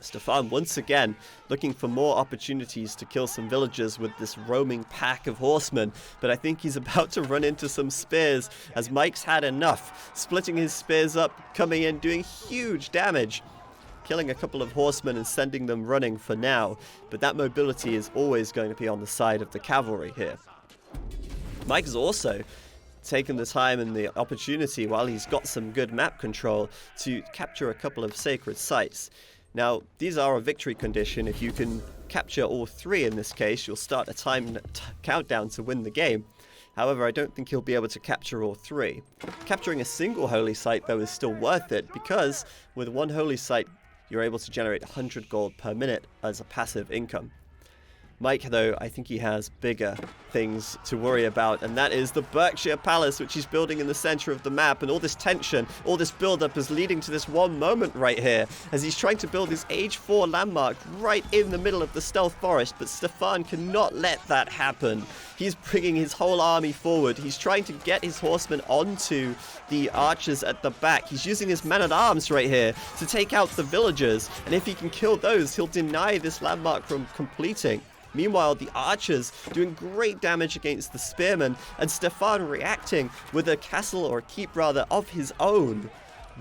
Stefan, once again, looking for more opportunities to kill some villagers with this roaming pack of horsemen, but I think he's about to run into some spears, as Mike's had enough, splitting his spears up, coming in, doing huge damage, killing a couple of horsemen and sending them running for now, but that mobility is always going to be on the side of the cavalry here. Mike's also taken the time and the opportunity, while he's got some good map control, to capture a couple of sacred sites. Now, these are a victory condition. If you can capture all 3 in this case, you'll start a time countdown to win the game. However, I don't think he'll be able to capture all 3. Capturing a single holy site, though, is still worth it, because with one holy site, you're able to generate 100 gold per minute as a passive income. Mike, though, I think he has bigger things to worry about, and that is the Berkshire Palace, which he's building in the center of the map. And all this tension, all this build-up is leading to this one moment right here, as he's trying to build his Age 4 landmark right in the middle of the stealth forest, but Stefan cannot let that happen. He's bringing his whole army forward. He's trying to get his horsemen onto the archers at the back. He's using his men-at-arms right here to take out the villagers, and if he can kill those, he'll deny this landmark from completing. Meanwhile, the archers doing great damage against the spearmen, and Stefan reacting with a castle, or a keep rather, of his own,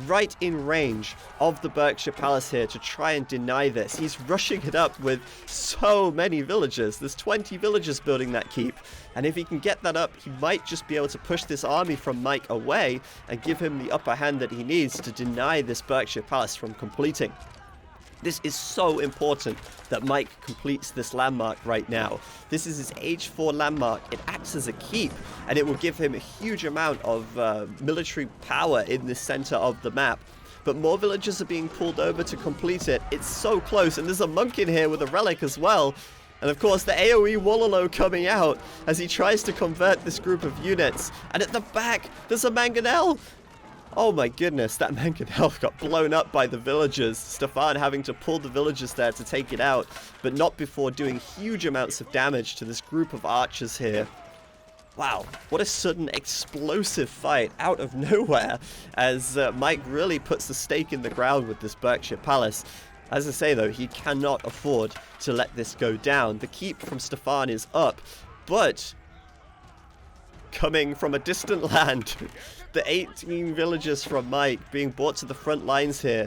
right in range of the Berkshire Palace here to try and deny this. He's rushing it up with so many villagers. There's 20 villagers building that keep, and if he can get that up, he might just be able to push this army from Mike away and give him the upper hand that he needs to deny this Berkshire Palace from completing. This is so important that Mike completes this landmark right now. This is his Age 4 landmark. It acts as a keep, and it will give him a huge amount of military power in the center of the map. But more villagers are being pulled over to complete it. It's so close, and there's a monk in here with a relic as well. And of course, the AoE Wololo coming out as he tries to convert this group of units. And at the back, there's a mangonel. Oh my goodness, that mangonel got blown up by the villagers. Stefan having to pull the villagers there to take it out, but not before doing huge amounts of damage to this group of archers here. Wow, what a sudden explosive fight out of nowhere, as Mike really puts the stake in the ground with this Berkshire Palace. As I say though, he cannot afford to let this go down. The keep from Stefan is up, but coming from a distant land, the 18 villagers from Mike being brought to the front lines here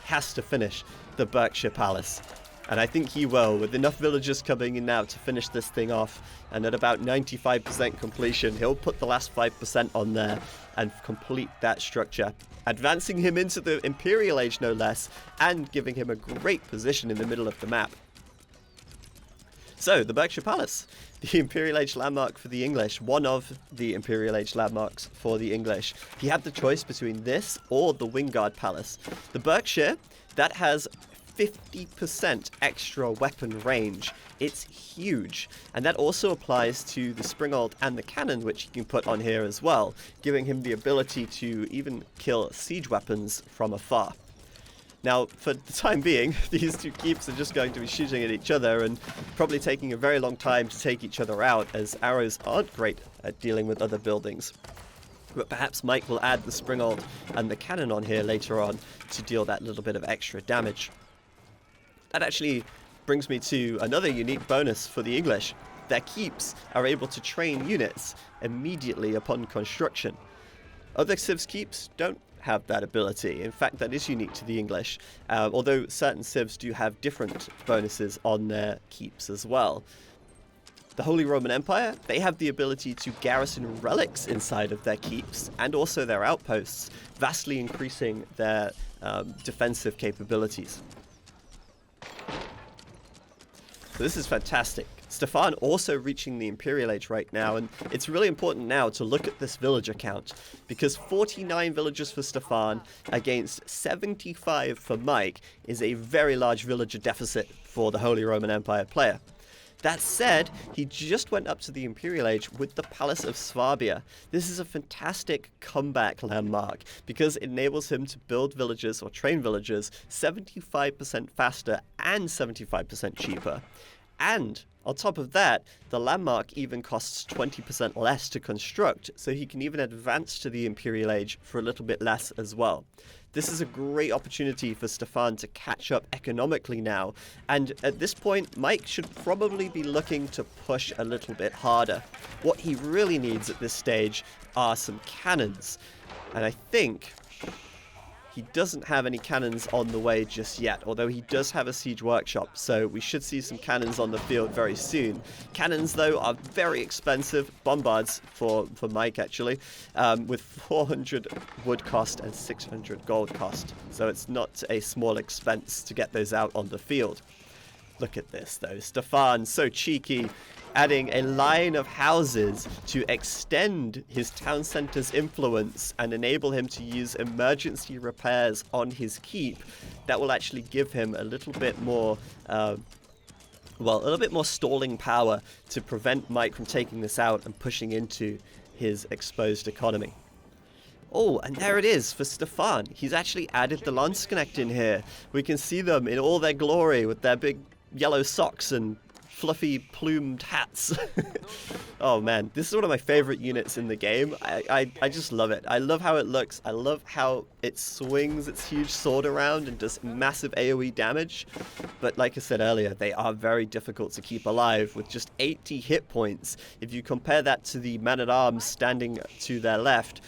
has to finish the Berkshire Palace. And I think he will, with enough villagers coming in now to finish this thing off. And at about 95% completion, he'll put the last 5% on there and complete that structure, advancing him into the Imperial Age no less, and giving him a great position in the middle of the map. So, the Berkshire Palace, the Imperial Age landmark for the English, one of the Imperial Age landmarks for the English. He had the choice between this or the Wingard Palace. The Berkshire, that has 50% extra weapon range. It's huge, and that also applies to the Springald and the cannon, which he can put on here as well, giving him the ability to even kill siege weapons from afar. Now, for the time being, these two keeps are just going to be shooting at each other and probably taking a very long time to take each other out, as arrows aren't great at dealing with other buildings. But perhaps Mike will add the Springald and the cannon on here later on to deal that little bit of extra damage. That actually brings me to another unique bonus for the English. Their keeps are able to train units immediately upon construction. Other civs keeps don't have that ability. In fact, that is unique to the English, although certain civs do have different bonuses on their keeps as well. The Holy Roman Empire, they have the ability to garrison relics inside of their keeps and also their outposts, vastly increasing their defensive capabilities. So this is fantastic. Stefan also reaching the Imperial Age right now, and it's really important now to look at this villager count, because 49 villagers for Stefan against 75 for Mike is a very large villager deficit for the Holy Roman Empire player. That said, he just went up to the Imperial Age with the Palace of Swabia. This is a fantastic comeback landmark because it enables him to build villagers or train villagers 75% faster and 75% cheaper. And on top of that, the landmark even costs 20% less to construct, so he can even advance to the Imperial Age for a little bit less as well. This is a great opportunity for Stefan to catch up economically now, and at this point, Mike should probably be looking to push a little bit harder. What he really needs at this stage are some cannons, and I think he doesn't have any cannons on the way just yet, although he does have a siege workshop, so we should see some cannons on the field very soon. Cannons, though, are very expensive. Bombards for Mike, actually, with 400 wood cost and 600 gold cost, so it's not a small expense to get those out on the field. Look at this, though. Stefan, so cheeky, adding a line of houses to extend his town center's influence and enable him to use emergency repairs on his keep. That will actually give him a little bit more well, a little bit more stalling power to prevent Mike from taking this out and pushing into his exposed economy. Oh, and there it is for Stefan. He's actually added the Landsknecht in here. We can see them in all their glory with their big yellow socks and fluffy plumed hats. Oh man, this is one of my favorite units in the game. I just love it. I love how it looks. I love how it swings its huge sword around and does massive AoE damage. But like I said earlier, they are very difficult to keep alive with just 80 hit points. If you compare that to the man-at-arms standing to their left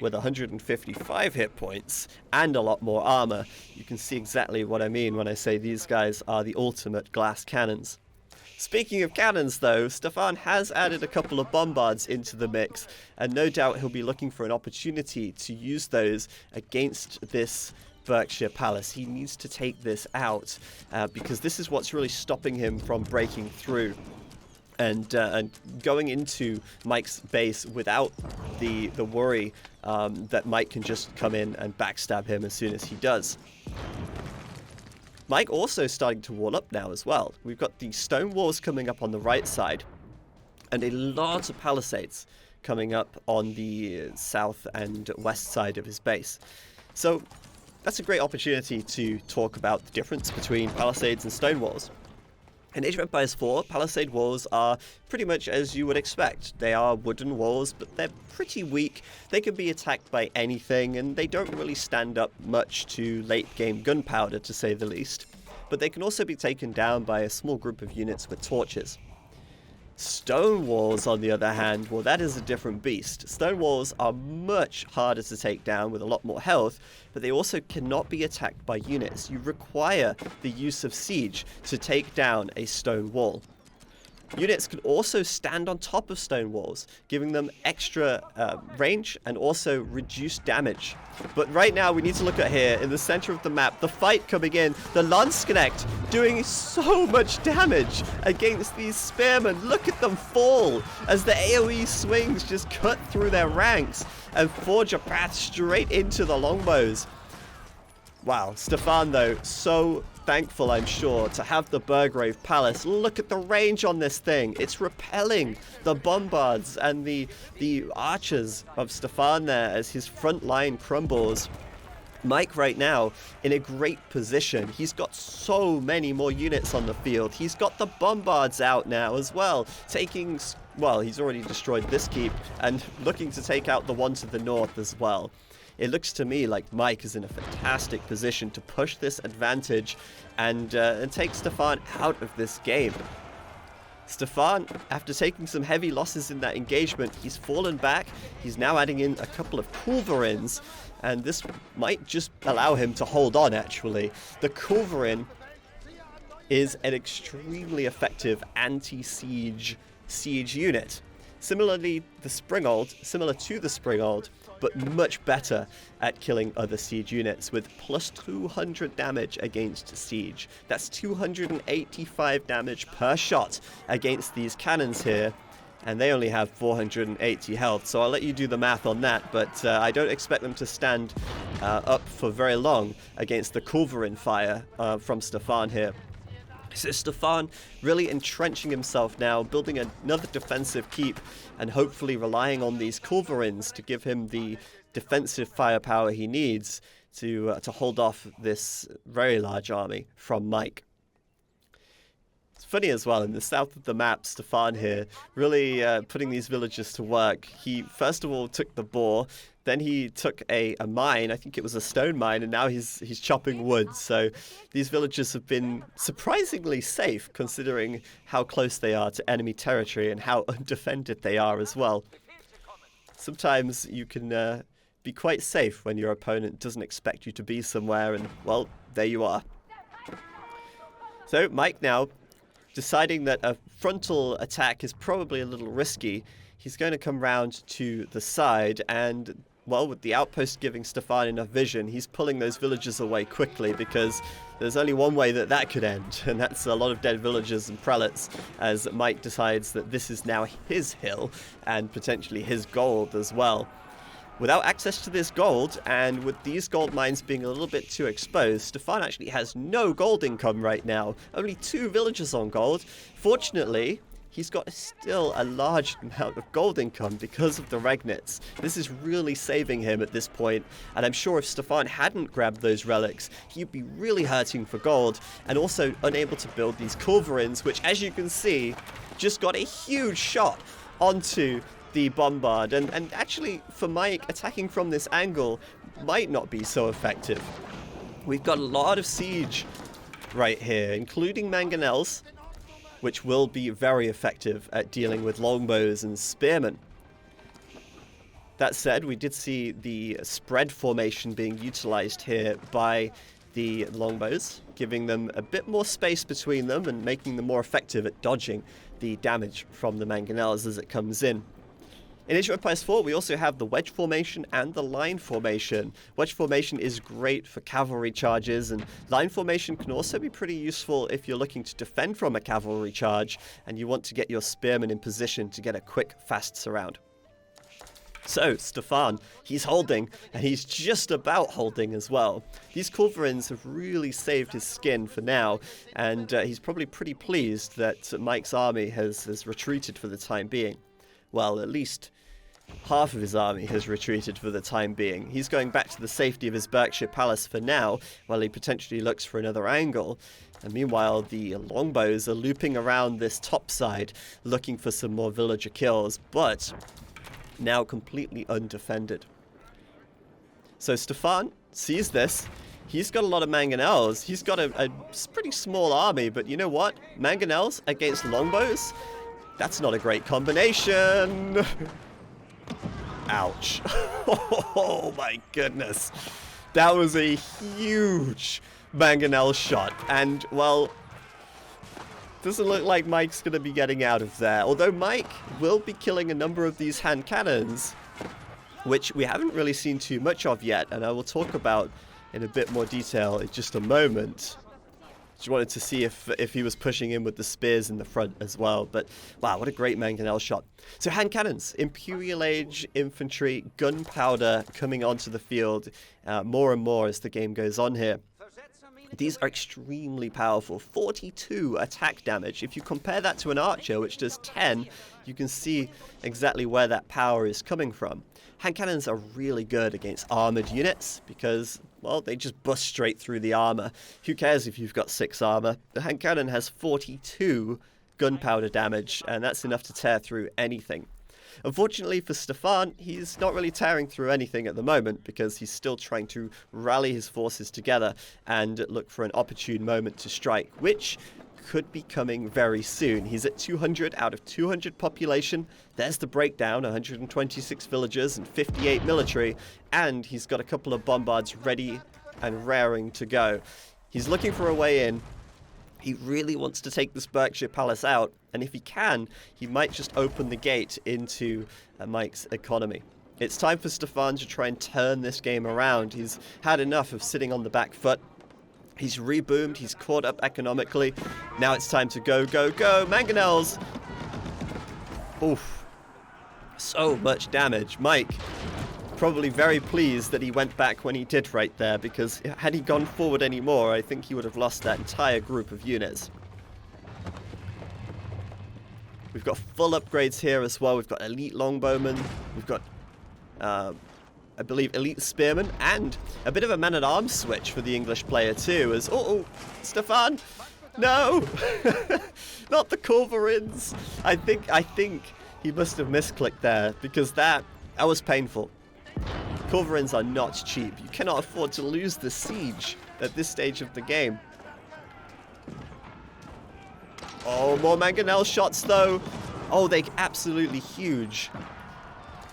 with 155 hit points and a lot more armor, you can see exactly what I mean when I say these guys are the ultimate glass cannons. Speaking of cannons though, Stefan has added a couple of bombards into the mix, and no doubt he'll be looking for an opportunity to use those against this Berkshire Palace. He needs to take this out because this is what's really stopping him from breaking through and going into Mike's base without the worry that Mike can just come in and backstab him as soon as he does. Mike also starting to wall up now as well. We've got the stone walls coming up on the right side and a lot of palisades coming up on the south and west side of his base. So that's a great opportunity to talk about the difference between palisades and stone walls. In Age of Empires 4, palisade walls are pretty much as you would expect. They are wooden walls, but they're pretty weak. They can be attacked by anything, and they don't really stand up much to late-game gunpowder, to say the least. But they can also be taken down by a small group of units with torches. Stone walls, on the other hand, well, that is a different beast. Stone walls are much harder to take down with a lot more health, but they also cannot be attacked by units. You require the use of siege to take down a stone wall. Units can also stand on top of stone walls, giving them extra range and also reduced damage. But right now we need to look at here, in the center of the map, the fight coming in, the Landsknecht doing so much damage against these spearmen. Look at them fall as the AoE swings just cut through their ranks and forge a path straight into the longbows. Wow, Stefan though, so thankful, I'm sure, to have the Burgrave Palace. Look at the range on this thing. It's repelling the bombards and the archers of Stefan there as his front line crumbles. Mike right now in a great position. He's got so many more units on the field. He's got the bombards out now as well, taking, well, he's already destroyed this keep and looking to take out the one to the north as well. It looks to me like Mike is in a fantastic position to push this advantage and take Stefan out of this game. Stefan, after taking some heavy losses in that engagement, he's fallen back. He's now adding in a couple of Culverins, and this might just allow him to hold on, actually. The Culverin is an extremely effective anti-siege unit. Similar to the Springold, but much better at killing other siege units with plus 200 damage against siege. That's 285 damage per shot against these cannons here, and they only have 480 health, so I'll let you do the math on that, but I don't expect them to stand up for very long against the Culverin fire from Stefan here. So Stefan really entrenching himself now, building another defensive keep, and hopefully relying on these Culverins to give him the defensive firepower he needs to hold off this very large army from Mike. It's funny as well, in the south of the map, Stefan here really putting these villagers to work. He first of all took the boar, then he took a mine, I think it was a stone mine, and now he's chopping wood. So these villagers have been surprisingly safe considering how close they are to enemy territory and how undefended they are as well. Sometimes you can be quite safe when your opponent doesn't expect you to be somewhere, and well, there you are. So Mike now deciding that a frontal attack is probably a little risky. He's going to come round to the side and, well, with the outpost giving Stefan enough vision, he's pulling those villagers away quickly because there's only one way that could end, and that's a lot of dead villagers and prelates as Mike decides that this is now his hill and potentially his gold as well. Without access to this gold, and with these gold mines being a little bit too exposed, Stefan actually has no gold income right now. Only 2 villagers on gold. Fortunately, he's got still a large amount of gold income because of the Regnits. This is really saving him at this point, and I'm sure if Stefan hadn't grabbed those relics, he'd be really hurting for gold, and also unable to build these culverins, which, as you can see, just got a huge shot onto the bombard, and actually for Mike, attacking from this angle might not be so effective. We've got a lot of siege right here, including mangonels, which will be very effective at dealing with longbows and spearmen. That said, we did see the spread formation being utilized here by the longbows, giving them a bit more space between them and making them more effective at dodging the damage from the mangonels as it comes in. In Age of Empires 4, we also have the wedge formation and the line formation. Wedge formation is great for cavalry charges, and line formation can also be pretty useful if you're looking to defend from a cavalry charge and you want to get your spearmen in position to get a quick, fast surround. So, Stefan, he's holding, and he's just about holding as well. These culverins have really saved his skin for now, and he's probably pretty pleased that Mike's army has retreated for the time being. Well, at least half of his army has retreated for the time being. He's going back to the safety of his Berkshire Palace for now, while he potentially looks for another angle. And meanwhile, the longbows are looping around this top side, looking for some more villager kills, but now completely undefended. So Stefan sees this. He's got a lot of mangonels. He's got a pretty small army, but you know what? Mangonels against longbows? That's not a great combination. Ouch. Oh my goodness. That was a huge mangonel shot. And, well, doesn't look like Mike's going to be getting out of there. Although Mike will be killing a number of these hand cannons, which we haven't really seen too much of yet. And I will talk about in a bit more detail in just a moment. Just wanted to see if he was pushing in with the spears in the front as well. But wow, what a great mangonel shot. So hand cannons, Imperial Age infantry, gunpowder coming onto the field more and more as the game goes on here. These are extremely powerful. 42 attack damage. If you compare that to an archer, which does 10, you can see exactly where that power is coming from. Hand cannons are really good against armored units because, well, they just bust straight through the armor. Who cares if you've got 6 armor? The hand cannon has 42 gunpowder damage, and that's enough to tear through anything. Unfortunately for Stefan, he's not really tearing through anything at the moment because he's still trying to rally his forces together and look for an opportune moment to strike, which could be coming very soon. He's at 200 out of 200 population. There's the breakdown, 126 villagers and 58 military, and he's got a couple of bombards ready and raring to go. He's looking for a way in. He really wants to take this Berkshire Palace out, and if he can, he might just open the gate into Mike's economy. It's time for Stefan to try and turn this game around. He's had enough of sitting on the back foot. He's reboomed, he's caught up economically. Now it's time to go, go, go! Mangonels! Oof. So much damage. Mike, probably very pleased that he went back when he did right there, because had he gone forward anymore, I think he would have lost that entire group of units. We've got full upgrades here as well. We've got elite longbowmen. We've got, I believe, elite spearmen, and a bit of a man-at-arms switch for the English player too, as, oh, Stefan, no! Not the culverins! I think he must have misclicked there, because that was painful. Culverins are not cheap. You cannot afford to lose the siege at this stage of the game. Oh, more mangonel shots though. Oh, they're absolutely huge.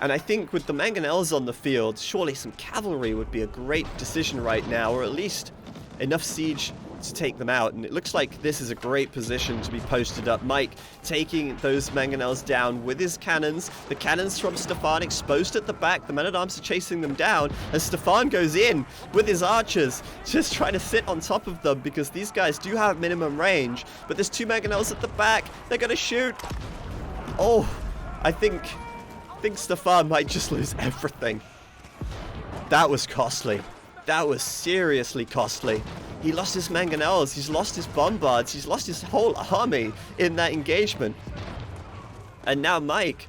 And I think with the mangonels on the field, surely some cavalry would be a great decision right now, or at least enough siege to take them out. And it looks like this is a great position to be posted up. Mike taking those mangonels down with his cannons. The cannons from Stefan exposed at the back. The men-at-arms are chasing them down as Stefan goes in with his archers, just trying to sit on top of them because these guys do have minimum range. But there's 2 mangonels at the back. They're going to shoot. Oh, I think Stefan might just lose everything. That was costly. That was seriously costly. He lost his mangonels, he's lost his bombards, he's lost his whole army in that engagement. And now Mike,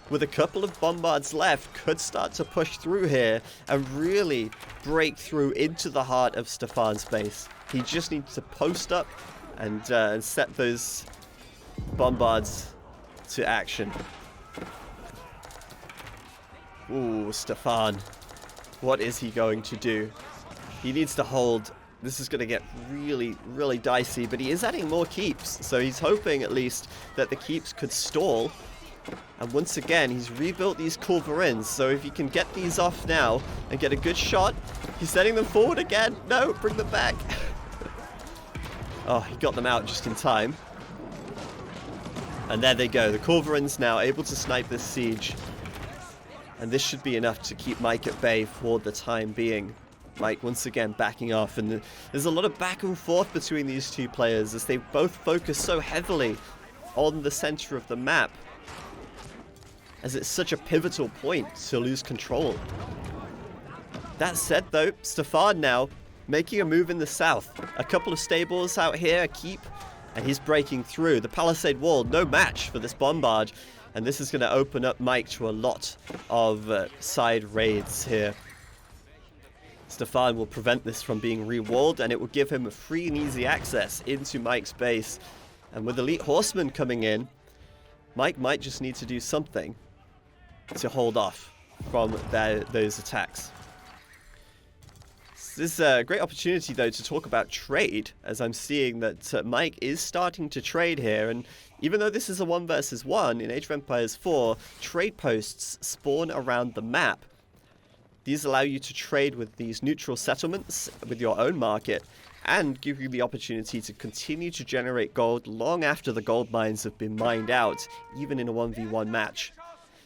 with a couple of bombards left, could start to push through here and really break through into the heart of Stefan's base. He just needs to post up and set those bombards to action. Ooh, Stefan. What is he going to do? He needs to hold. This is going to get really, really dicey, but he is adding more keeps. So he's hoping at least that the keeps could stall. And once again, he's rebuilt these culverins. So if he can get these off now and get a good shot, he's sending them forward again. No, bring them back. Oh, he got them out just in time. And there they go. The culverins now able to snipe this siege. And this should be enough to keep Mike at bay for the time being. Mike once again backing off, and there's a lot of back and forth between these two players as they both focus so heavily on the center of the map, as it's such a pivotal point to lose control. That said though, Stefan now making a move in the south. A couple of stables out here, a keep, and he's breaking through. The palisade wall, no match for this bombard. And this is going to open up Mike to a lot of side raids here. Stefan will prevent this from being re-walled, and it will give him a free and easy access into Mike's base. And with elite horsemen coming in, Mike might just need to do something to hold off from those attacks. This is a great opportunity, though, to talk about trade, as I'm seeing that Mike is starting to trade here. And even though this is a 1 versus 1 in Age of Empires 4, trade posts spawn around the map. These allow you to trade with these neutral settlements with your own market and give you the opportunity to continue to generate gold long after the gold mines have been mined out, even in a 1v1 match.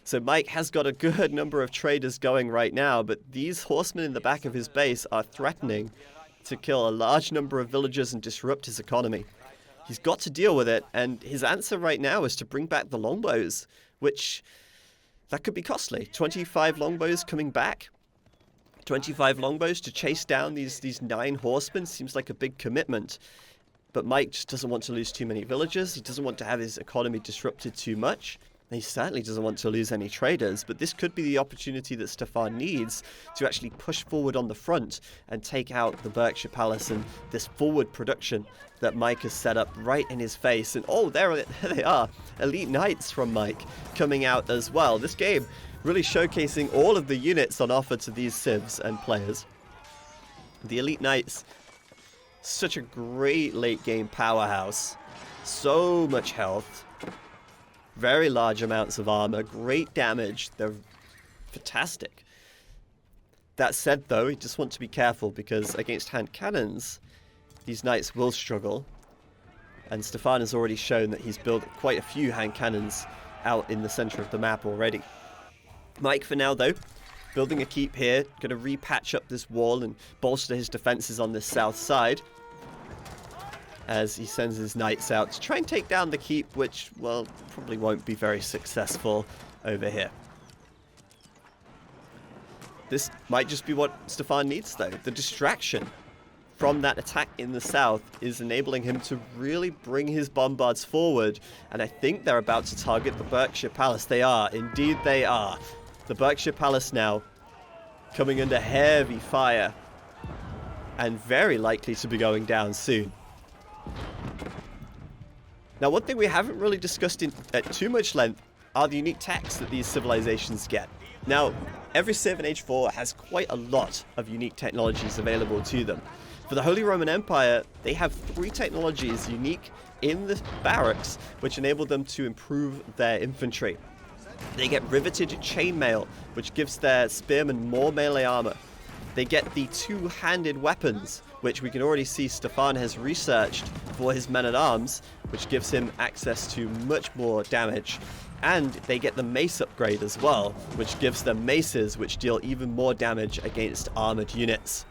So Mike has got a good number of traders going right now, but these horsemen in the back of his base are threatening to kill a large number of villagers and disrupt his economy. He's got to deal with it, and his answer right now is to bring back the longbows, which that could be costly. 25 longbows coming back. 25 longbows to chase down these 9 horsemen seems like a big commitment. But Mike just doesn't want to lose too many villagers. He doesn't want to have his economy disrupted too much. He certainly doesn't want to lose any traders, but this could be the opportunity that Stefan needs to actually push forward on the front and take out the Berkshire Palace and this forward production that Mike has set up right in his face. And oh, there they are, elite knights from Mike coming out as well. This game really showcasing all of the units on offer to these civs and players. The elite knights, such a great late game powerhouse, so much health. Very large amounts of armor, great damage, they're fantastic. That said though, you just want to be careful because against hand cannons, these knights will struggle. And Stefan has already shown that he's built quite a few hand cannons out in the center of the map already. Mike for now though, building a keep here, going to repatch up this wall and bolster his defenses on this south side. As he sends his knights out to try and take down the keep, which, well, probably won't be very successful over here. This might just be what Stefan needs, though. The distraction from that attack in the south is enabling him to really bring his bombards forward, and I think they're about to target the Berkshire Palace. They are. Indeed they are. The Berkshire Palace now coming under heavy fire and very likely to be going down soon. Now, one thing we haven't really discussed at too much length are the unique techs that these civilizations get. Now, every civ in Age 4 has quite a lot of unique technologies available to them. For the Holy Roman Empire, they have 3 technologies unique in the barracks, which enable them to improve their infantry. They get riveted chainmail, which gives their spearmen more melee armor. They get the 2-handed weapons, which we can already see Stefan has researched for his men-at-arms, which gives him access to much more damage. And they get the mace upgrade as well, which gives them maces which deal even more damage against armored units.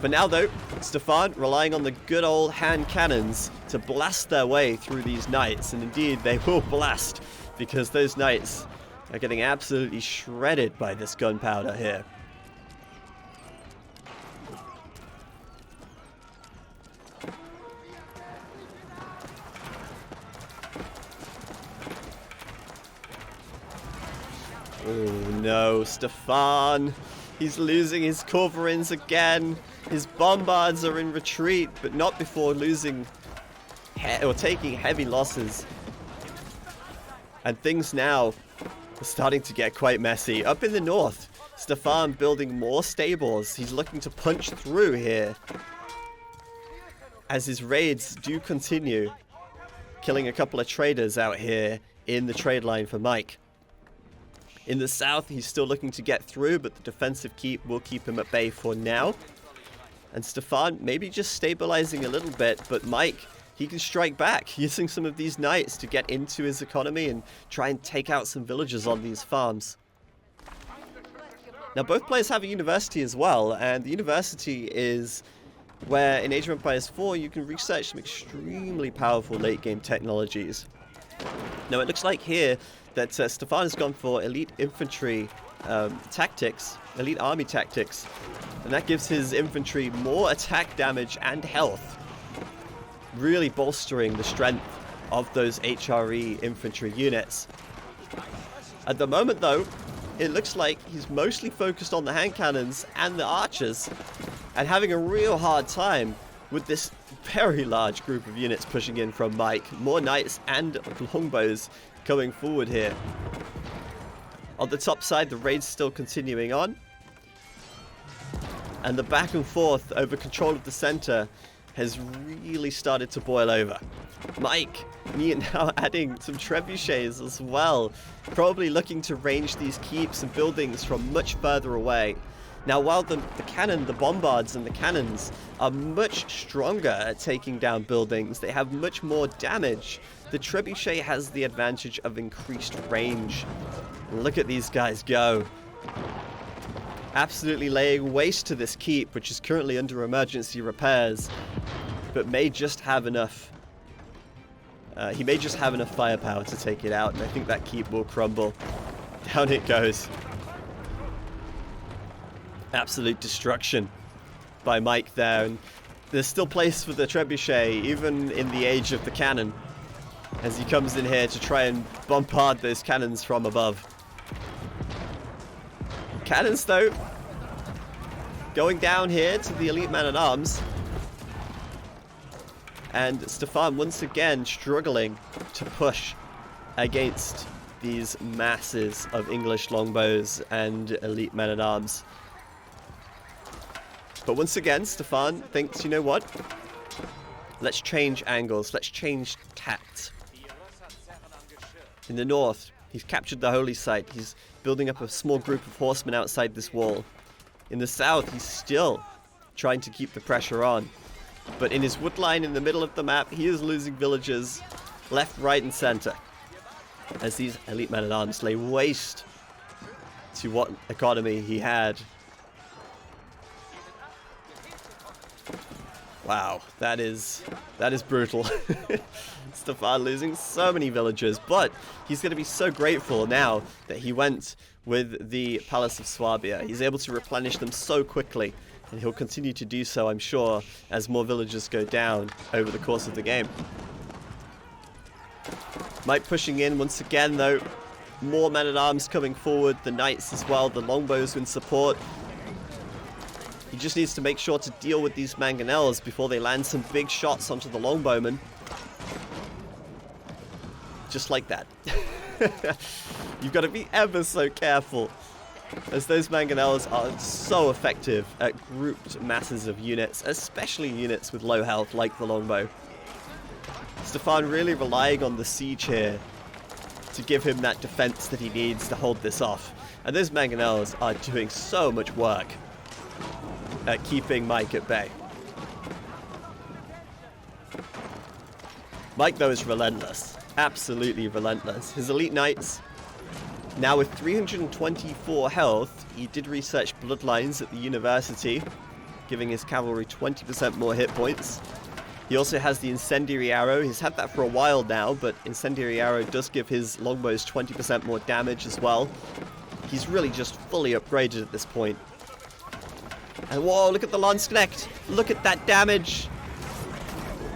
For now though, Stefan relying on the good old hand cannons to blast their way through these knights, and indeed they will blast, because those knights are getting absolutely shredded by this gunpowder here. Oh no, Stefan. He's losing his culverins again. His bombards are in retreat, but not before losing or taking heavy losses. And things now are starting to get quite messy. Up in the north, Stefan building more stables. He's looking to punch through here as his raids do continue, killing a couple of traders out here in the trade line for Mike. In the south, he's still looking to get through, but the defensive keep will keep him at bay for now. And Stefan maybe just stabilizing a little bit, but Mike, he can strike back using some of these knights to get into his economy and try and take out some villagers on these farms. Now both players have a university as well, and the university is where in Age of Empires 4 you can research some extremely powerful late game technologies. Now it looks like here that Stefan has gone for elite infantry tactics, elite army tactics, and that gives his infantry more attack damage and health, really bolstering the strength of those HRE infantry units. At the moment though, it looks like he's mostly focused on the hand cannons and the archers, and having a real hard time with this very large group of units pushing in from Mike. More knights and longbows coming forward here. On the top side, the raid's still continuing on, and the back and forth over control of the center has really started to boil over. Mike now adding some trebuchets as well, probably looking to range these keeps and buildings from much further away. Now while the cannon, the bombards and the cannons are much stronger at taking down buildings, they have much more damage, the trebuchet has the advantage of increased range. And look at these guys go. Absolutely laying waste to this keep, which is currently under emergency repairs, but may just have enough. He may just have enough firepower to take it out, and I think that keep will crumble. Down it goes. Absolute destruction by Mike there, and there's still place for the trebuchet, even in the age of the cannon, as he comes in here to try and bombard those cannons from above. Cannons, though, going down here to the elite man-at-arms. And Stefan once again struggling to push against these masses of English longbows and elite men-at-arms. But once again, Stefan thinks, you know what? Let's change angles, let's change tact. In the north, he's captured the holy site. He's building up a small group of horsemen outside this wall. In the south, he's still trying to keep the pressure on. But in his wood line in the middle of the map, he is losing villagers left, right, and center, as these elite men-at-arms lay waste to what economy he had. Wow, that is brutal. Stefan losing so many villagers, but he's going to be so grateful now that he went with the Palace of Swabia. He's able to replenish them so quickly, and he'll continue to do so, I'm sure, as more villagers go down over the course of the game. Mike pushing in once again, though. More men-at-arms coming forward, the knights as well, the longbows in support. He just needs to make sure to deal with these mangonels before they land some big shots onto the longbowmen. Just like that. You've got to be ever so careful, as those mangonels are so effective at grouped masses of units, especially units with low health like the longbow. Stefan really relying on the siege here to give him that defense that he needs to hold this off. And those mangonels are doing so much work at keeping Mike at bay. Mike, though, is relentless. Absolutely relentless. His elite knights, now with 324 health, he did research bloodlines at the university, giving his cavalry 20% more hit points. He also has the incendiary arrow. He's had that for a while now, but incendiary arrow does give his longbows 20% more damage as well. He's really just fully upgraded at this point. And whoa, look at the Landsknecht. Look at that damage.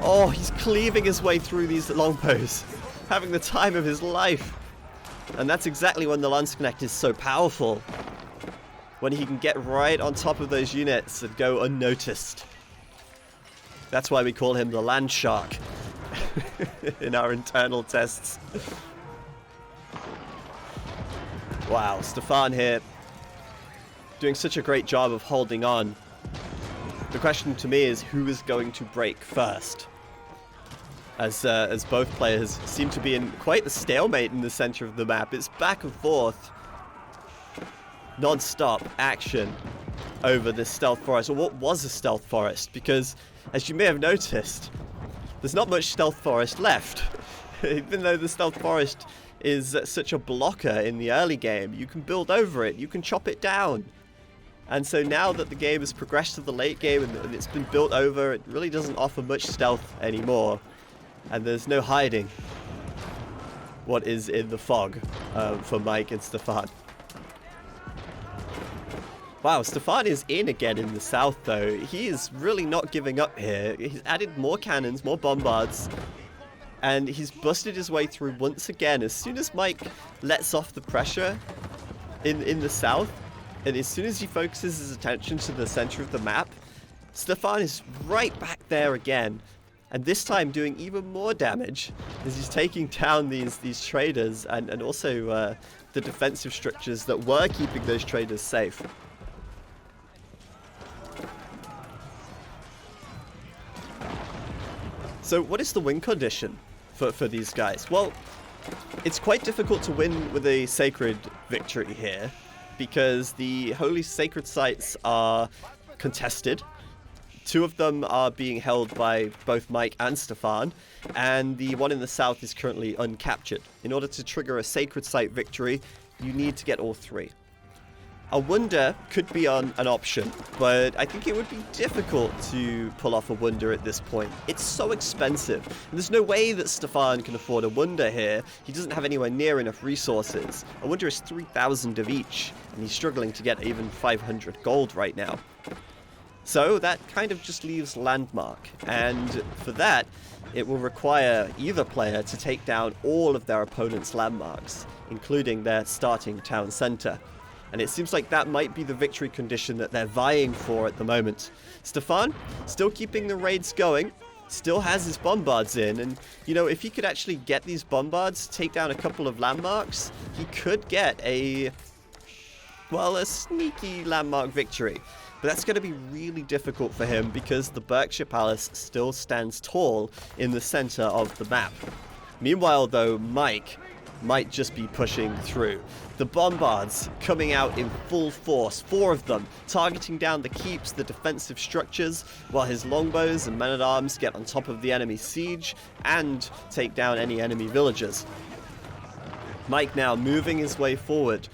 Oh, he's cleaving his way through these longbows, having the time of his life. And that's exactly when the Lance Connect is so powerful. When he can get right on top of those units and go unnoticed. That's why we call him the Land Shark in our internal tests. Wow, Stefan here doing such a great job of holding on. The question to me is who is going to break first? As both players seem to be in quite a stalemate in the center of the map. It's back and forth, non-stop action over this stealth forest, or what was a stealth forest, because as you may have noticed, there's not much stealth forest left. Even though the stealth forest is such a blocker in the early game, you can build over it, you can chop it down. And so now that the game has progressed to the late game and it's been built over, it really doesn't offer much stealth anymore. And there's no hiding what is in the fog for Mike and Stefan. Wow, Stefan is in again in the south though. He is really not giving up here. He's added more cannons, more bombards, and he's busted his way through once again. As soon as Mike lets off the pressure in the south, and as soon as he focuses his attention to the center of the map, Stefan is right back there again. And this time doing even more damage as he's taking down these traders and also the defensive structures that were keeping those traders safe. So what is the win condition for these guys? Well, it's quite difficult to win with a sacred victory here because the holy sacred sites are contested. 2 of them are being held by both Mike and Stefan, and the one in the south is currently uncaptured. In order to trigger a sacred site victory, you need to get all 3. A wonder could be an option, but I think it would be difficult to pull off a wonder at this point. It's so expensive, and there's no way that Stefan can afford a wonder here. He doesn't have anywhere near enough resources. A wonder is 3,000 of each, and he's struggling to get even 500 gold right now. So that kind of just leaves Landmark, and for that, it will require either player to take down all of their opponent's landmarks, including their starting town center. And it seems like that might be the victory condition that they're vying for at the moment. Stefan, still keeping the raids going, still has his bombards in, and you know, if he could actually get these bombards, take down a couple of landmarks, he could get a sneaky landmark victory. But that's going to be really difficult for him because the Berkshire Palace still stands tall in the center of the map. Meanwhile, though, Mike might just be pushing through. The bombards coming out in full force, 4 of them, targeting down the keeps, the defensive structures, while his longbows and men-at-arms get on top of the enemy siege and take down any enemy villagers. Mike now moving his way forward.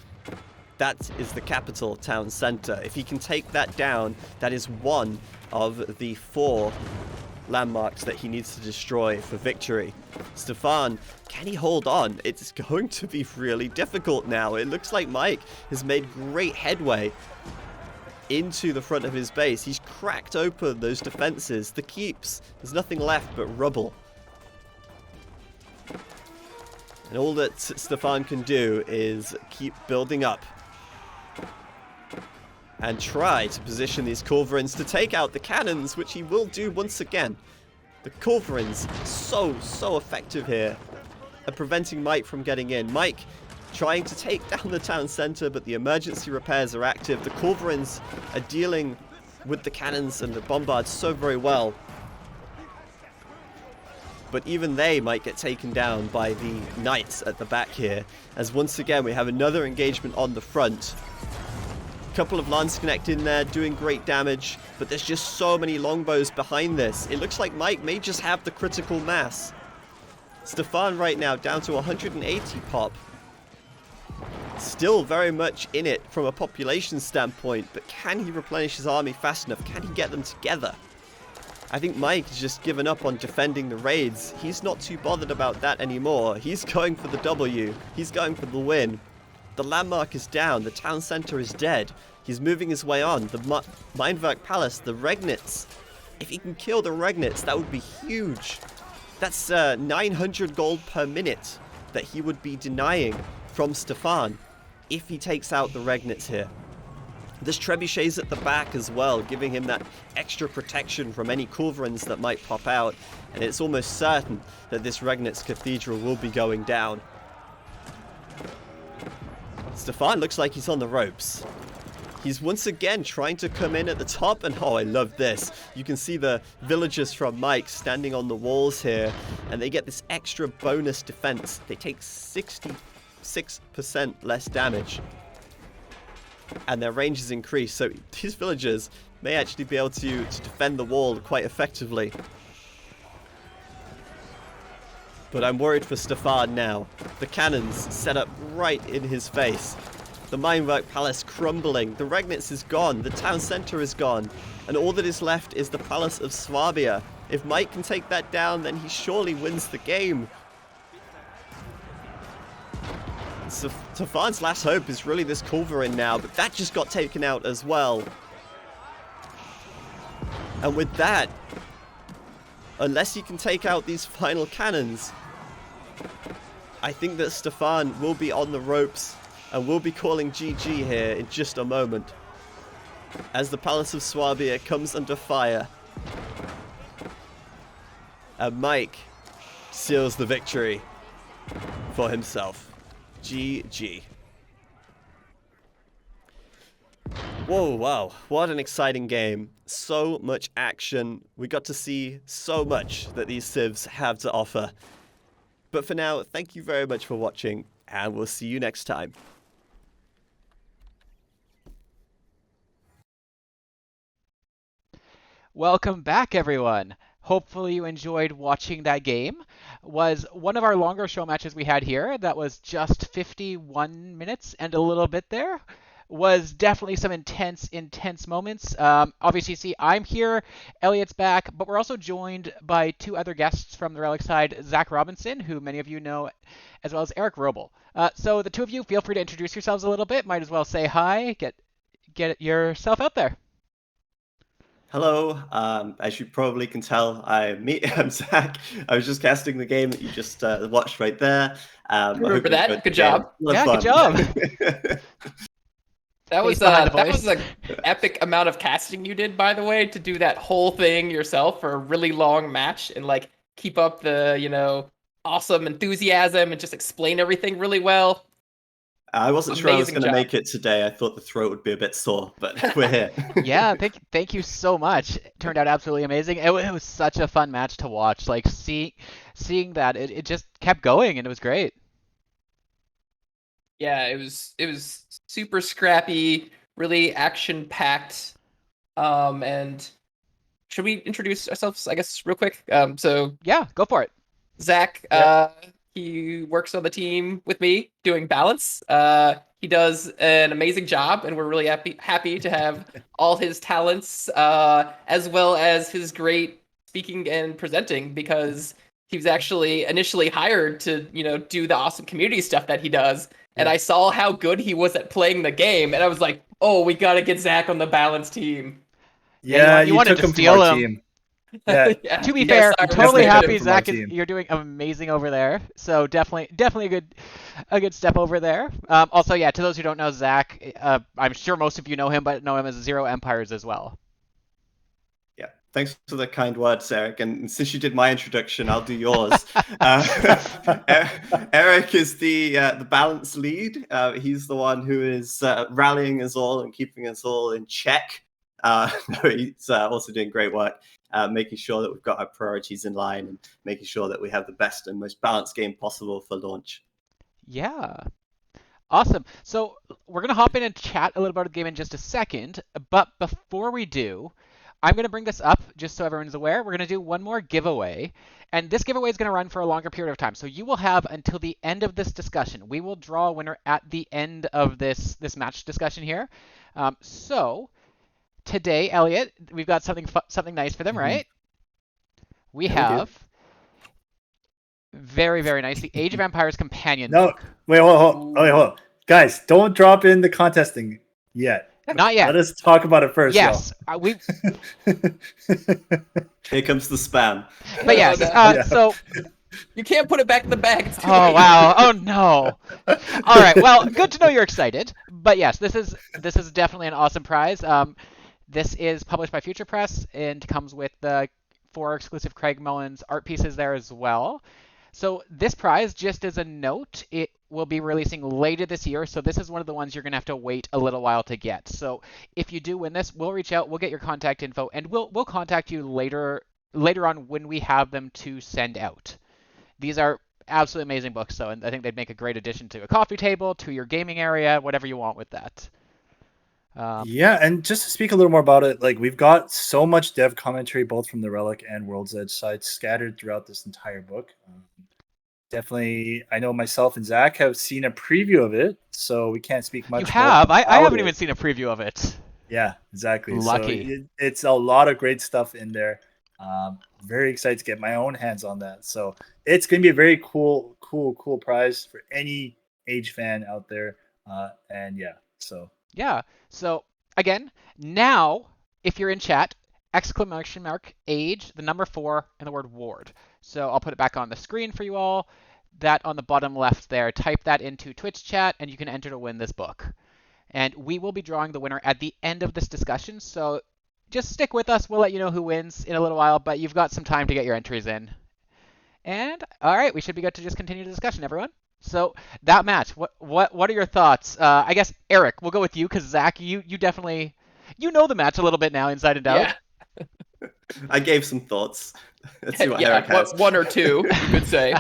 That is the capital town center. If he can take that down, that is one of the 4 landmarks that he needs to destroy for victory. Stefan, can he hold on? It's going to be really difficult now. It looks like Mike has made great headway into the front of his base. He's cracked open those defenses, the keeps. There's nothing left but rubble. And all that Stefan can do is keep building up and try to position these culverins to take out the cannons, which he will do once again. The culverins, so effective here at preventing Mike from getting in. Mike trying to take down the town center, but the emergency repairs are active. The culverins are dealing with the cannons and the bombards so very well. But even they might get taken down by the knights at the back here, as once again we have another engagement on the front. Couple of Lance Connect in there doing great damage, but there's just so many longbows behind this. It looks like Mike may just have the critical mass. Stefan right now down to 180 pop. Still very much in it from a population standpoint, but can he replenish his army fast enough? Can he get them together? I think Mike has just given up on defending the raids. He's not too bothered about that anymore. He's going for the W. He's going for the win. The landmark is down. The town center is dead. He's moving his way on. The Mindwerk Palace, the Regnitz. If he can kill the Regnitz, that would be huge. That's 900 gold per minute that he would be denying from Stefan if he takes out the Regnitz here. This trebuchet's at the back as well, giving him that extra protection from any culverins that might pop out, and it's almost certain that this Regnitz Cathedral will be going down. Stefan looks like he's on the ropes. He's once again trying to come in at the top, and oh, I love this. You can see the villagers from Mike standing on the walls here, and they get this extra bonus defense. They take 66% less damage, and their range is increased, so these villagers may actually be able to defend the wall quite effectively. But I'm worried for Stefan now. The cannons set up right in his face. The Minework Palace crumbling. The Regnitz is gone. The town center is gone. And all that is left is the Palace of Swabia. If Mike can take that down, then he surely wins the game. Stefan's last hope is really this culverin now, but that just got taken out as well. And with that, unless he can take out these final cannons, I think that Stefan will be on the ropes and will be calling GG here in just a moment, as the Palace of Swabia comes under fire. And Mike seals the victory for himself. GG. Whoa, wow, what an exciting game. So much action. We got to see so much that these civs have to offer. But for now, thank you very much for watching, and we'll see you next time. Welcome back, everyone. Hopefully you enjoyed watching that game. Was one of our longer show matches we had here. That was just 51 minutes and a little bit there. Was definitely some intense moments. Obviously, see, I'm here, Elliot's back, but we're also joined by two other guests from the Relic side, Zak Robinson, who many of you know, as well as Eric Robel. So the two of you, feel free to introduce yourselves a little bit. Might as well say hi, get yourself out there. Hello, as you probably can tell, I'm Zak. I was just casting the game that you just watched right there. Remember that? Good job. Yeah, good job. That was an epic amount of casting you did, by the way, to do that whole thing yourself for a really long match and like keep up the, awesome enthusiasm and just explain everything really well. I wasn't sure I was going to make it today. I thought the throat would be a bit sore, but we're here. Yeah, thank you so much. It turned out absolutely amazing. It was such a fun match to watch. Like seeing that, it just kept going, and it was great. Yeah, it was super scrappy, really action packed. And should we introduce ourselves, I guess, real quick? So yeah, go for it. Zak, he works on the team with me doing balance. He does an amazing job, and we're really happy to have all his talents, as well as his great speaking and presenting, because he was actually initially hired to, do the awesome community stuff that he does. And I saw how good he was at playing the game, and I was like, oh, we got to get Zak on the balance team. Yeah, you wanted to steal him. Team. Yeah. To be fair, I'm totally happy, Zak. You're doing amazing over there. So definitely a good step over there. Also, yeah, to those who don't know Zak, I'm sure most of you know him, but know him as ZeroEmpires as well. Yeah, thanks for the kind words, Eric. And since you did my introduction, I'll do yours. Eric is the balance lead. He's the one who is rallying us all and keeping us all in check. He's also doing great work. Making sure that we've got our priorities in line and making sure that we have the best and most balanced game possible for launch. Yeah. Awesome. So we're going to hop in and chat a little about the game in just a second. But before we do, I'm going to bring this up just so everyone's aware. We're going to do one more giveaway. And this giveaway is going to run for a longer period of time. So you will have until the end of this discussion. We will draw a winner at the end of this match discussion here. So today, Elliot, we've got something nice for them, right? We have very, very nice, the Age of Empires companion book. Wait, hold on. Guys, don't drop in the contesting yet. Not yet. Let us talk about it first. Yes, Here comes the spam. But yes, so You can't put it back in the bag. It's too Oh late. wow! Oh no! All right. Well, good to know you're excited. But yes, this is definitely an awesome prize. This is published by Future Press and comes with the 4 exclusive Craig Mullins art pieces there as well. So this prize, just as a note, it will be releasing later this year. So this is one of the ones you're gonna have to wait a little while to get. So if you do win this, we'll reach out, we'll get your contact info, and we'll contact you later on when we have them to send out. These are absolutely amazing books, so and I think they'd make a great addition to a coffee table, to your gaming area, whatever you want with that. Yeah, and just to speak a little more about it, like we've got so much dev commentary both from the Relic and World's Edge sites scattered throughout this entire book. Definitely, I know myself and Zach have seen a preview of it, so we can't speak much. You have? More I about haven't it. even seen a preview of it. Yeah, exactly. Lucky. So it's a lot of great stuff in there. Very excited to get my own hands on that. So it's going to be a very cool prize for any Age fan out there. And yeah, so. Yeah. So again, now if you're in chat, exclamation mark age, the number 4, and the word ward. So I'll put it back on the screen for you all. That on the bottom left there, type that into Twitch chat, and you can enter to win this book. And we will be drawing the winner at the end of this discussion. So just stick with us. We'll let you know who wins in a little while, but you've got some time to get your entries in. And all right, we should be good to just continue the discussion, everyone. So that match, what are your thoughts? I guess Eric, we'll go with you because Zach, you definitely know the match a little bit now, inside and out. Yeah. I gave some thoughts. Let's see what Yeah, Eric has. one or two, you could say.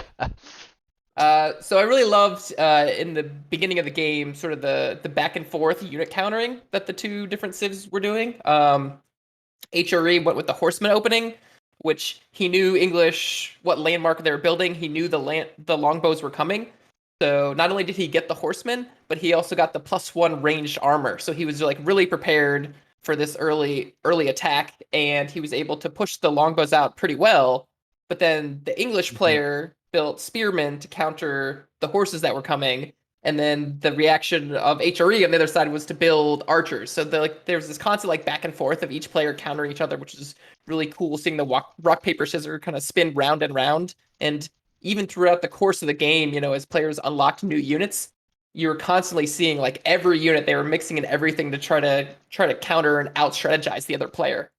So I really loved in the beginning of the game, sort of the back and forth unit countering that the two different civs were doing. HRE went with the horseman opening, which he knew English, what landmark they were building. He knew the longbows were coming. So not only did he get the horseman, but he also got the +1 ranged armor. So he was like really prepared for this early attack, and he was able to push the longbows out pretty well. But then the English player built spearmen to counter the horses that were coming, and then the reaction of HRE on the other side was to build archers. So there was this constant back and forth of each player countering each other, which is really cool, seeing the rock paper scissors kind of spin round and round. And even throughout the course of the game, as players unlocked new units, you were constantly seeing every unit they were mixing in everything to try to counter and out strategize the other player.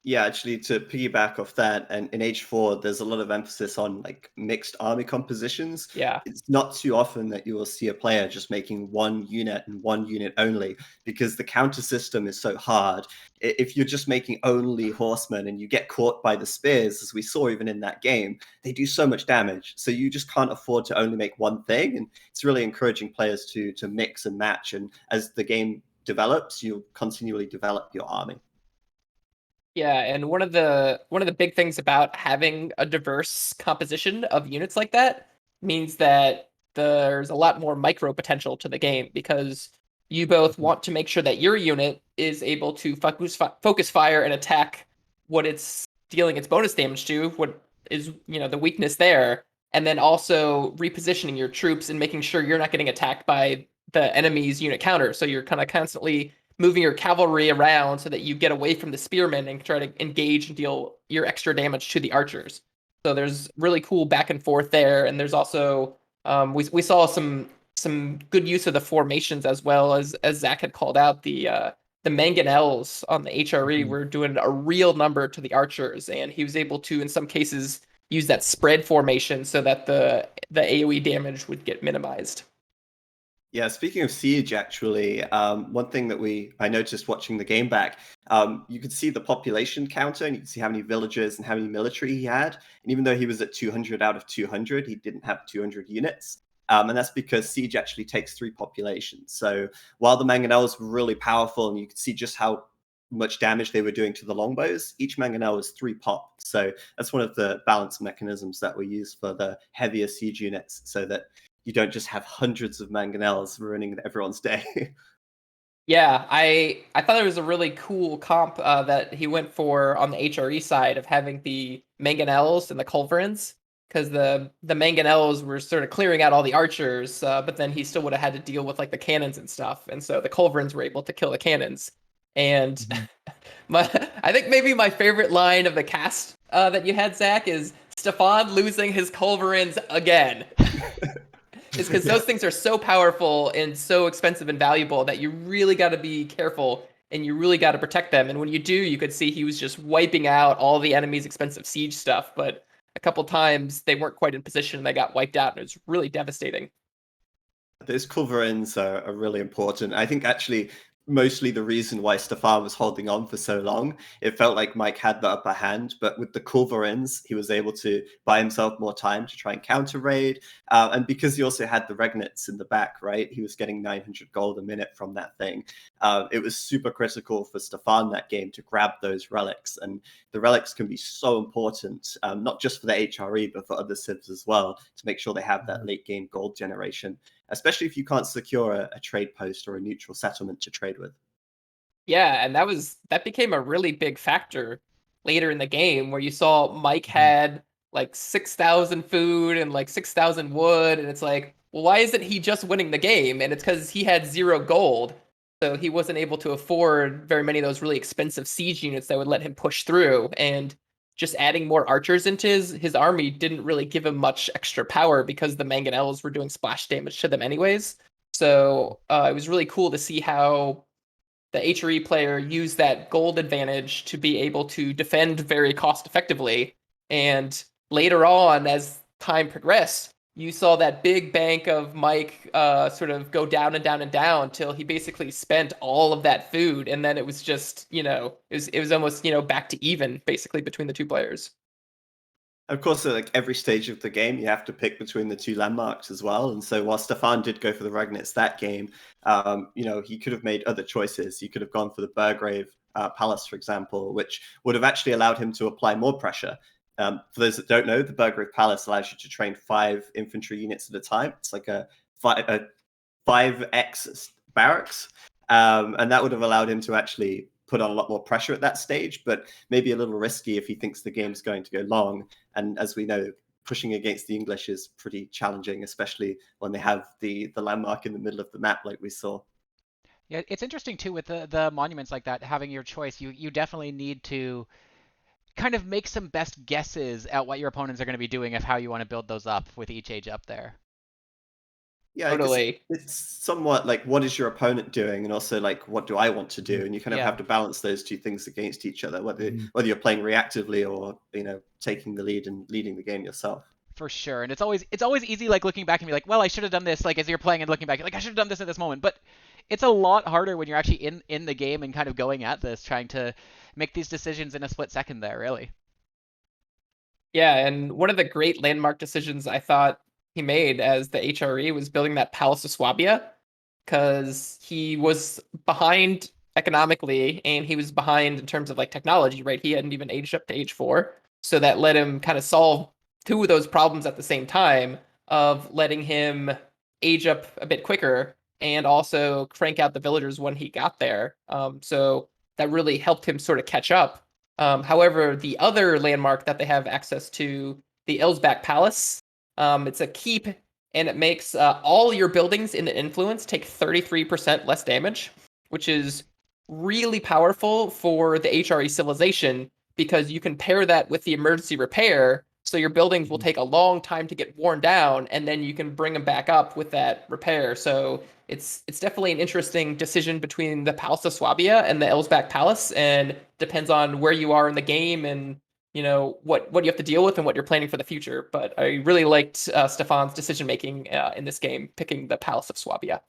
Yeah, actually, to piggyback off that, and in H4, there's a lot of emphasis on mixed army compositions. Yeah. It's not too often that you will see a player just making one unit and one unit only, because the counter system is so hard. If you're just making only horsemen and you get caught by the spears, as we saw even in that game, they do so much damage. So you just can't afford to only make one thing. And it's really encouraging players to mix and match. And as the game develops, you'll continually develop your army. Yeah, and one of the big things about having a diverse composition of units like that means that there's a lot more micro potential to the game, because you both want to make sure that your unit is able to focus fire and attack what it's dealing its bonus damage to, what is the weakness there, and then also repositioning your troops and making sure you're not getting attacked by the enemy's unit counter. So you're kind of constantly moving your cavalry around so that you get away from the spearmen and try to engage and deal your extra damage to the archers. So there's really cool back and forth there, and there's also we saw some good use of the formations, as well as Zach had called out, the mangonels on the HRE were doing a real number to the archers, and he was able to in some cases use that spread formation so that the AoE damage would get minimized. Yeah, speaking of Siege, actually, one thing that I noticed watching the game back, you could see the population counter, and you could see how many villagers and how many military he had. And even though he was at 200 out of 200, he didn't have 200 units. And that's because Siege actually takes 3 populations. So while the mangonels were really powerful, and you could see just how much damage they were doing to the longbows, each mangonel was 3 pop. So that's one of the balance mechanisms that we use for the heavier Siege units, so that you don't just have hundreds of mangonels ruining everyone's day. Yeah, I thought it was a really cool comp that he went for on the HRE side of having the mangonels and the culverins, because the mangonels were sort of clearing out all the archers, but then he still would have had to deal with the cannons and stuff, and so the culverins were able to kill the cannons. And I think maybe my favorite line of the cast that you had, Zach, is Stefan losing his culverins again. It's because those things are so powerful and so expensive and valuable that you really got to be careful and you really got to protect them. And when you do, you could see he was just wiping out all the enemy's expensive siege stuff. But a couple times they weren't quite in position and they got wiped out, and it was really devastating. Those culverins are really important. I think actually mostly the reason why Stefan was holding on for so long, it felt like Mike had the upper hand, but with the culverins, he was able to buy himself more time to try and counter raid. And because he also had the regnets in the back, right, he was getting 900 gold a minute from that thing. It was super critical for Stefan that game to grab those relics. And the relics can be so important, not just for the HRE, but for other civs as well, to make sure they have that late game gold generation, especially if you can't secure a trade post or a neutral settlement to trade with. Yeah, and that became a really big factor later in the game where you saw Mike had like 6,000 food and like 6,000 wood, and it's like, well, why isn't he just winning the game? And it's because he had 0 gold, so he wasn't able to afford very many of those really expensive siege units that would let him push through. And just adding more archers into his army didn't really give him much extra power because the mangonels were doing splash damage to them anyways. So it was really cool to see how the HRE player used that gold advantage to be able to defend very cost effectively. And later on, as time progressed, you saw that big bank of Mike sort of go down and down and down till he basically spent all of that food, and then it was just, it was almost, back to even basically between the two players. Of course, at like every stage of the game, you have to pick between the two landmarks as well. And so while Stefan did go for the Regnitz that game, he could have made other choices. He could have gone for the Burgrave Palace, for example, which would have actually allowed him to apply more pressure. For those that don't know, the Burgrave Palace allows you to train 5 infantry units at a time. It's like a 5x barracks. And that would have allowed him to actually put on a lot more pressure at that stage, but maybe a little risky if he thinks the game's going to go long. And as we know, pushing against the English is pretty challenging, especially when they have the landmark in the middle of the map like we saw. Yeah, it's interesting too with the monuments like that, having your choice. You definitely need to kind of make some best guesses at what your opponents are going to be doing of how you want to build those up with each age up there. Yeah, Totally. it's somewhat like, what is your opponent doing, and also like, what do I want to do? And you kind of have to balance those two things against each other, whether you're playing reactively or taking the lead and leading the game yourself. For sure, and it's always easy like looking back and be like, well, I should have done this. Like as you're playing and looking back, like I should have done this at this moment. But it's a lot harder when you're actually in the game and kind of going at this, trying to make these decisions in a split second there, really. Yeah, and one of the great landmark decisions I thought he made as the HRE was building that Palace of Swabia, because he was behind economically and he was behind in terms of like technology, right? He hadn't even aged up to age 4. So that let him kind of solve 2 of those problems at the same time of letting him age up a bit quicker and also crank out the villagers when he got there. So that really helped him sort of catch up. However, the other landmark that they have access to, the Elsbach Palace, it's a keep, and it makes all your buildings in the influence take 33% less damage, which is really powerful for the HRE civilization because you can pair that with the emergency repair, so your buildings will take a long time to get worn down, and then you can bring them back up with that repair. So it's definitely an interesting decision between the Palace of Swabia and the Elsbach Palace, and depends on where you are in the game and what you have to deal with and what you're planning for the future. But I really liked Stefan's decision making in this game, picking the Palace of Swabia.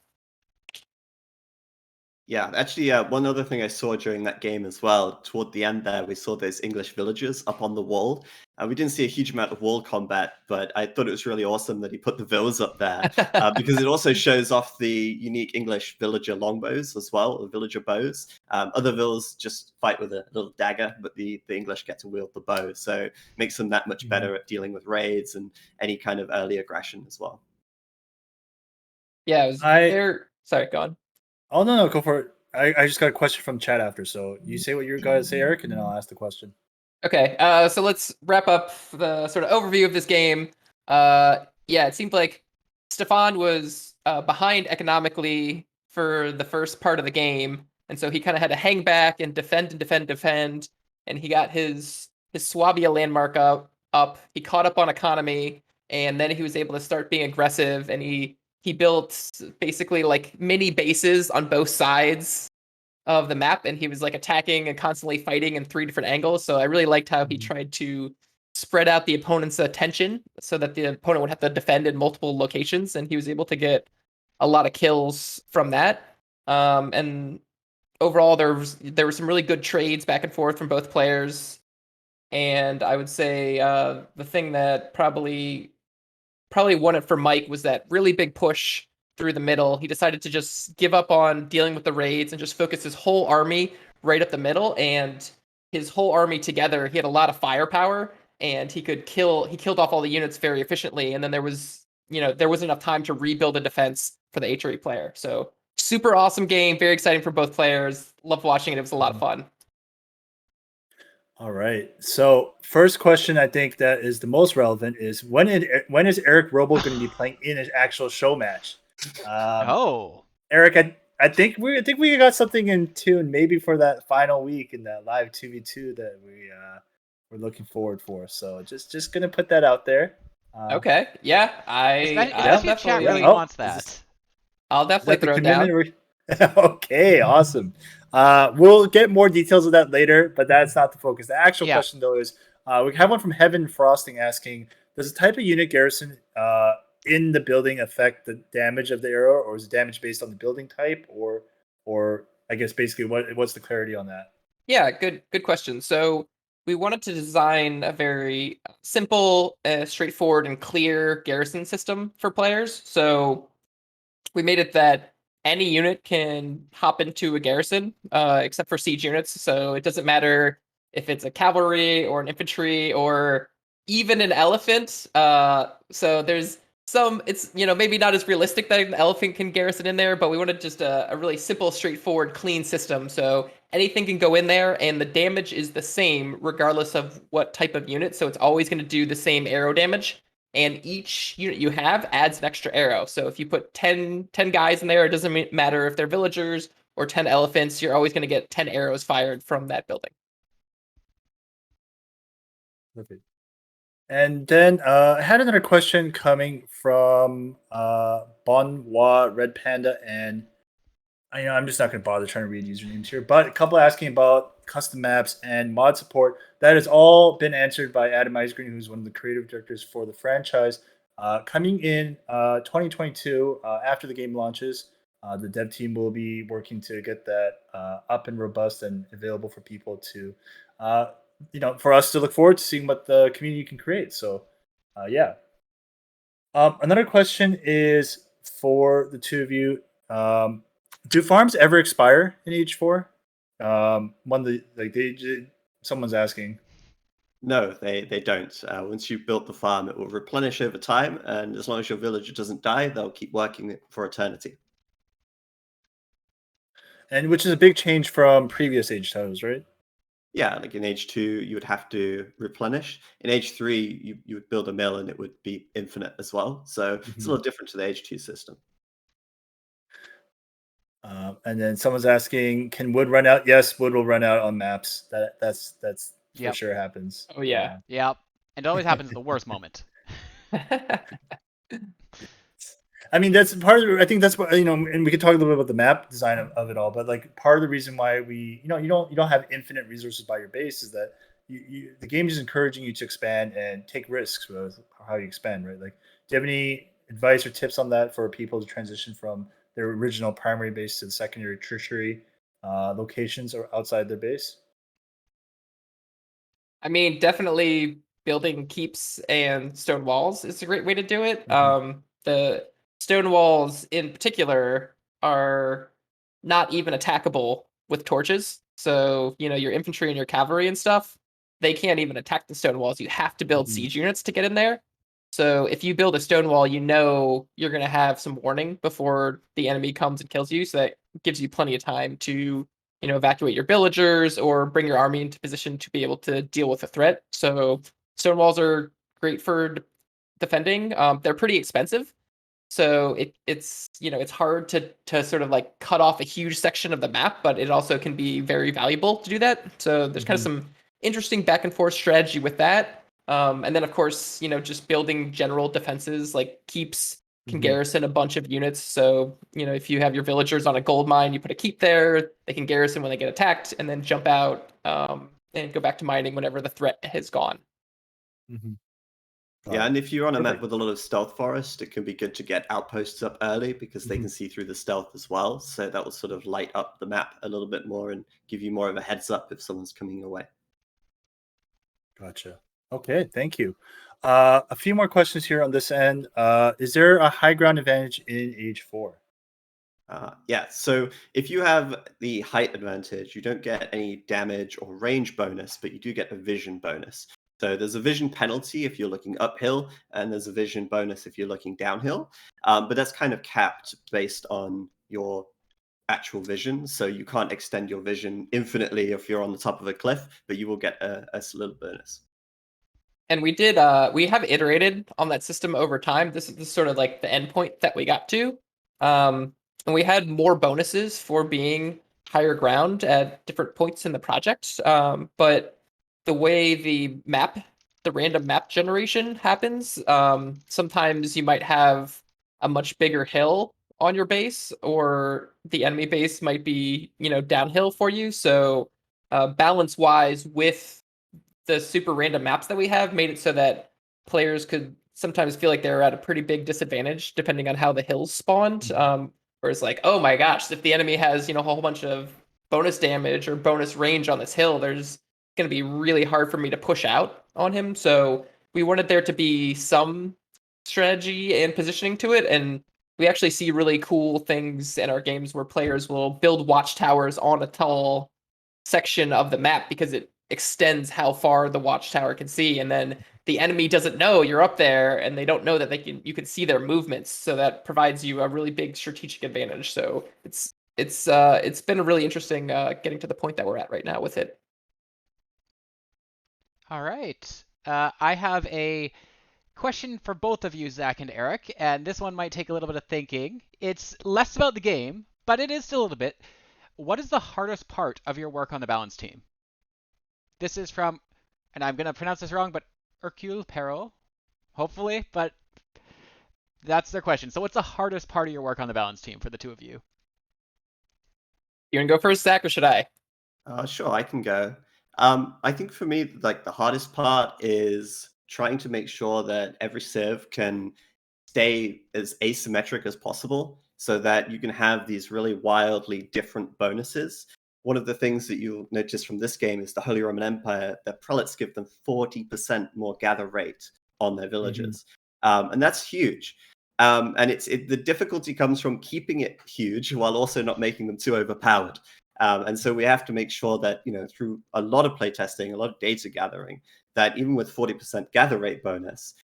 Yeah, actually, one other thing I saw during that game as well, toward the end there, we saw those English villagers up on the wall. We didn't see a huge amount of wall combat, but I thought it was really awesome that he put the vills up there because it also shows off the unique English villager longbows as well, or villager bows. Other vills just fight with a little dagger, but the English get to wield the bow, so it makes them that much better at dealing with raids and any kind of early aggression as well. Yeah, it was Sorry, go on. Oh, no, go for it. I just got a question from chat after, so you say what you're going to say, Eric, and then I'll ask the question. Okay, so let's wrap up the sort of overview of this game. Yeah, it seemed like Stefan was behind economically for the first part of the game, and so he kind of had to hang back and defend, and he got his Swabia landmark up, up. He caught up on economy, and then he was able to start being aggressive. And he built basically like mini bases on both sides of the map, and he was like attacking and constantly fighting in 3 different angles. So I really liked how he tried to spread out the opponent's attention so that the opponent would have to defend in multiple locations, and he was able to get a lot of kills from that. And overall, there were some really good trades back and forth from both players. And I would say the thing that probably won it for Mike was that really big push through the middle. He decided to just give up on dealing with the raids and just focus his whole army right up the middle. And his whole army together, he had a lot of firepower, and he killed off all the units very efficiently. And then there wasn't enough time to rebuild a defense for the HRE player. So super awesome game, very exciting for both players. Love watching it. It was a lot of fun. All right. So first question, I think that is the most relevant is when is Eric Robo going to be playing in an actual show match? Eric, I think we got something in tune maybe for that final week in that live 2v2 that we're looking forward for. So just gonna put that out there. Okay. Yeah. Especially if chat really wants that. I'll definitely throw it down. Okay, awesome. We'll get more details of that later, but that's not the focus. The actual question though is we have one from Heaven Frosting asking, does the type of unit garrison in the building affect the damage of the arrow, or is it damage based on the building type, or I guess basically what's the clarity on that? Yeah, good question. So we wanted to design a very simple, straightforward, and clear garrison system for players. So we made it that any unit can hop into a garrison, except for siege units. So it doesn't matter if it's a cavalry or an infantry or even an elephant. So there's it's maybe not as realistic that an elephant can garrison in there, but we wanted just a really simple, straightforward, clean system. So anything can go in there, and the damage is the same regardless of what type of unit. So it's always going to do the same arrow damage. And each unit you have adds an extra arrow. So if you put 10 guys in there, it doesn't matter if they're villagers or 10 elephants, you're always going to get 10 arrows fired from that building. Perfect. And then I had another question coming from Bonwa, Red Panda, and I'm just not going to bother trying to read usernames here, but a couple asking about custom maps and mod support. That has all been answered by Adam Eisgreen, who's one of the creative directors for the franchise. Coming in 2022, after the game launches, the dev team will be working to get that up and robust and available for people to, for us to look forward to seeing what the community can create. So, yeah. Another question is for the two of you. Do farms ever expire in H4? Someone's asking. No, they don't. Once you've built the farm, it will replenish over time, and as long as your villager doesn't die, they'll keep working it for eternity. And which is a big change from previous age titles, right? Yeah, like in Age 2, you would have to replenish. In Age 3, you would build a mill and it would be infinite as well. So it's a little different to the Age 2 system. And then someone's asking, can wood run out? Yes, wood will run out on maps. That's for sure happens. Oh yeah. Yep. And it always happens at the worst moment. I mean, that's part of. I think that's what and we could talk a little bit about the map design of it all. But like part of the reason why we, you don't have infinite resources by your base is that the game is encouraging you to expand and take risks with how you expand, right? Like, do you have any advice or tips on that for people to transition from their original primary base to the secondary, tertiary locations or outside their base? I mean, definitely building keeps and stone walls is a great way to do it. The stone walls in particular are not even attackable with torches. So, your infantry and your cavalry and stuff, they can't even attack the stone walls. You have to build siege units to get in there. So if you build a stone wall, you're going to have some warning before the enemy comes and kills you. So that gives you plenty of time to, evacuate your villagers or bring your army into position to be able to deal with a threat. So stone walls are great for defending. They're pretty expensive. So it's hard to sort of like cut off a huge section of the map, but it also can be very valuable to do that. So there's kind of some interesting back and forth strategy with that. And then of course, just building general defenses like keeps can garrison a bunch of units. So, if you have your villagers on a gold mine, you put a keep there, they can garrison when they get attacked, and then jump out and go back to mining whenever the threat has gone. Yeah, and if you're on a map Perfect. with a lot of stealth forest, it can be good to get outposts up early because they can see through the stealth as well. So that will sort of light up the map a little bit more and give you more of a heads up if someone's coming your way. Gotcha. Okay, thank you. A few more questions here on this end. Is there a high ground advantage in Age 4? Yeah, so if you have the height advantage, you don't get any damage or range bonus, but you do get a vision bonus. So there's a vision penalty if you're looking uphill, and there's a vision bonus if you're looking downhill. But that's kind of capped based on your actual vision. So you can't extend your vision infinitely if you're on the top of a cliff, but you will get a little bonus. And we have iterated on that system over time. This is sort of like the endpoint that we got to. And we had more bonuses for being higher ground at different points in the project. But the way the random map generation happens, sometimes you might have a much bigger hill on your base, or the enemy base might be, downhill for you. So balance-wise, with the super random maps that we have, made it so that players could sometimes feel like they're at a pretty big disadvantage depending on how the hills spawned. Whereas like, oh my gosh, if the enemy has, a whole bunch of bonus damage or bonus range on this hill, there's going to be really hard for me to push out on him. So we wanted there to be some strategy and positioning to it. And we actually see really cool things in our games where players will build watchtowers on a tall section of the map because it extends how far the watchtower can see. And then the enemy doesn't know you're up there, and they don't know that you can see their movements. So that provides you a really big strategic advantage. So it's been a really interesting getting to the point that we're at right now with it. All right. I have a question for both of you, Zach and Eric, and this one might take a little bit of thinking. It's less about the game, but it is still a little bit. What is the hardest part of your work on the balance team? This is from, and I'm going to pronounce this wrong, but Hercule Perro, hopefully, but that's their question. So what's the hardest part of your work on the balance team for the two of you? You want to go first, Zach, or should I? Sure, I can go. I think for me, like the hardest part is trying to make sure that every civ can stay as asymmetric as possible so that you can have these really wildly different bonuses. One of the things that you'll notice from this game is the Holy Roman Empire, the prelates give them 40% more gather rate on their villages. And that's huge. And the difficulty comes from keeping it huge while also not making them too overpowered. And so we have to make sure that, through a lot of playtesting, a lot of data gathering, that even with 40% gather rate bonus,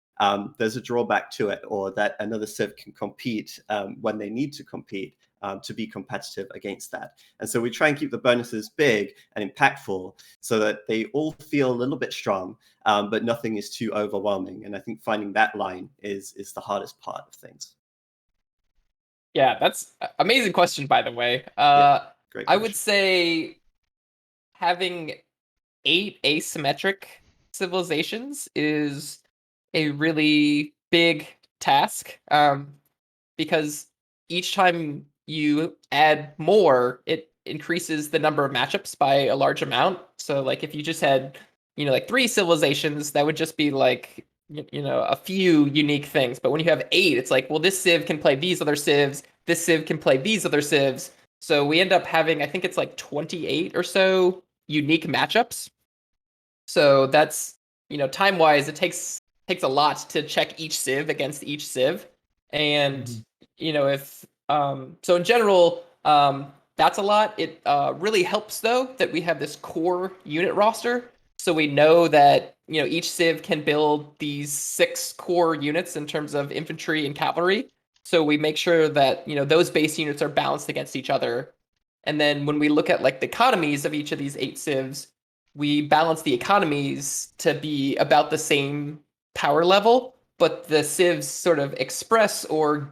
there's a drawback to it, or that another civ can compete when they need to compete to be competitive against that. And so we try and keep the bonuses big and impactful so that they all feel a little bit strong, but nothing is too overwhelming. And I think finding that line is the hardest part of things. Yeah, that's an amazing question, by the way. Great I question. would say having 8 asymmetric civilizations is a really big task, because each time you add more, it increases the number of matchups by a large amount. So like if you just had, like 3 civilizations, that would just be like, a few unique things. But when you have 8, it's like, well, this civ can play these other civs, this civ can play these other civs. So we end up having, I think it's like 28 or so unique matchups. So that's, time-wise, it takes a lot to check each civ against each civ. And, if so in general, that's a lot. It really helps, though, that we have this core unit roster. So we know that, each civ can build these 6 core units in terms of infantry and cavalry. So we make sure that, those base units are balanced against each other. And then when we look at like the economies of each of these 8 civs, we balance the economies to be about the same power level, but the civs sort of express or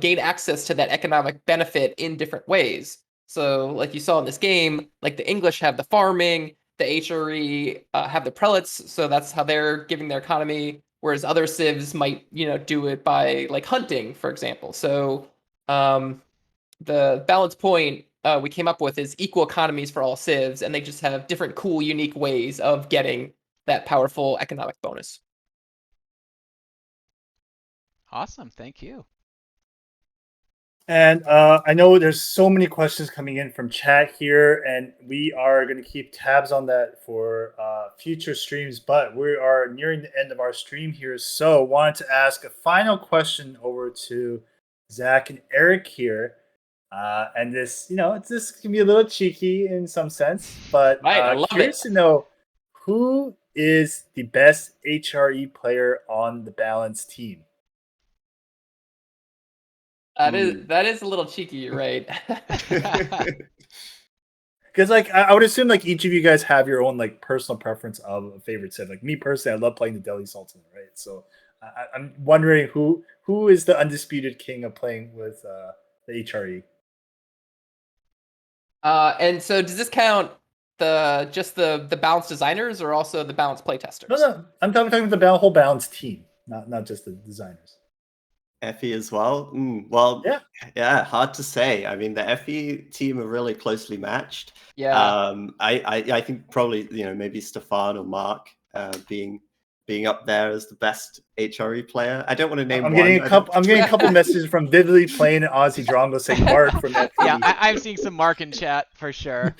gain access to that economic benefit in different ways. So like you saw in this game, like the English have the farming, the HRE have the prelates, so that's how they're giving their economy. Whereas other civs might, do it by like hunting, for example. So the balance point we came up with is equal economies for all civs, and they just have different cool, unique ways of getting that powerful economic bonus. Awesome, thank you. And I know there's so many questions coming in from chat here, and we are going to keep tabs on that for future streams. But we are nearing the end of our stream here, so wanted to ask a final question over to Zach and Eric here. And this, this can be a little cheeky in some sense, but Right, I love curious it. to know who is the best HRE player on the Balance team. That is a little cheeky, you're right? Because I would assume like each of you guys have your own like personal preference of a favorite civ. Like me personally, I love playing the Delhi Sultan, right? So I'm wondering who is the undisputed king of playing with the HRE. And so does this count just the balance designers or also the balance playtesters? No, I'm talking about the whole Balance team, not just the designers. FE as well? Well, yeah, hard to say. I mean, the FE team are really closely matched. Yeah. I think probably, maybe Stefan or Mark being up there as the best HRE player. I don't want to name I'm one. getting a couple messages from Vividly Playing and Aussie Drongo saying Mark from FE. Yeah, I'm seeing some Mark in chat for sure.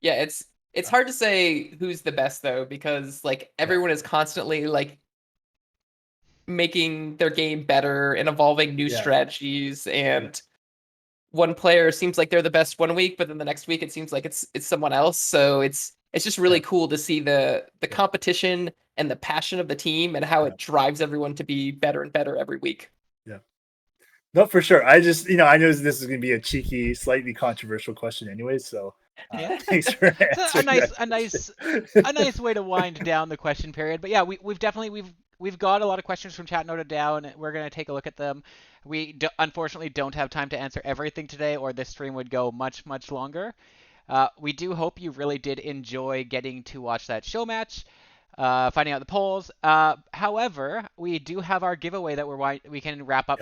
Yeah, it's hard to say who's the best though, because like everyone is constantly like making their game better and evolving new strategies, and one player seems like they're the best one week, but then the next week it seems like it's someone else. So it's just really cool to see the competition and the passion of the team and how it drives everyone to be better and better every week. Yeah. No, for sure. I just, I know this is going to be a cheeky, slightly controversial question anyway, so thanks for answering. a nice way to wind down the question period. But yeah, we've got a lot of questions from chat noted down. We're going to take a look at them. We unfortunately don't have time to answer everything today, or this stream would go much, much longer. We do hope you really did enjoy getting to watch that show match, finding out the polls. However, we do have our giveaway that we can wrap up.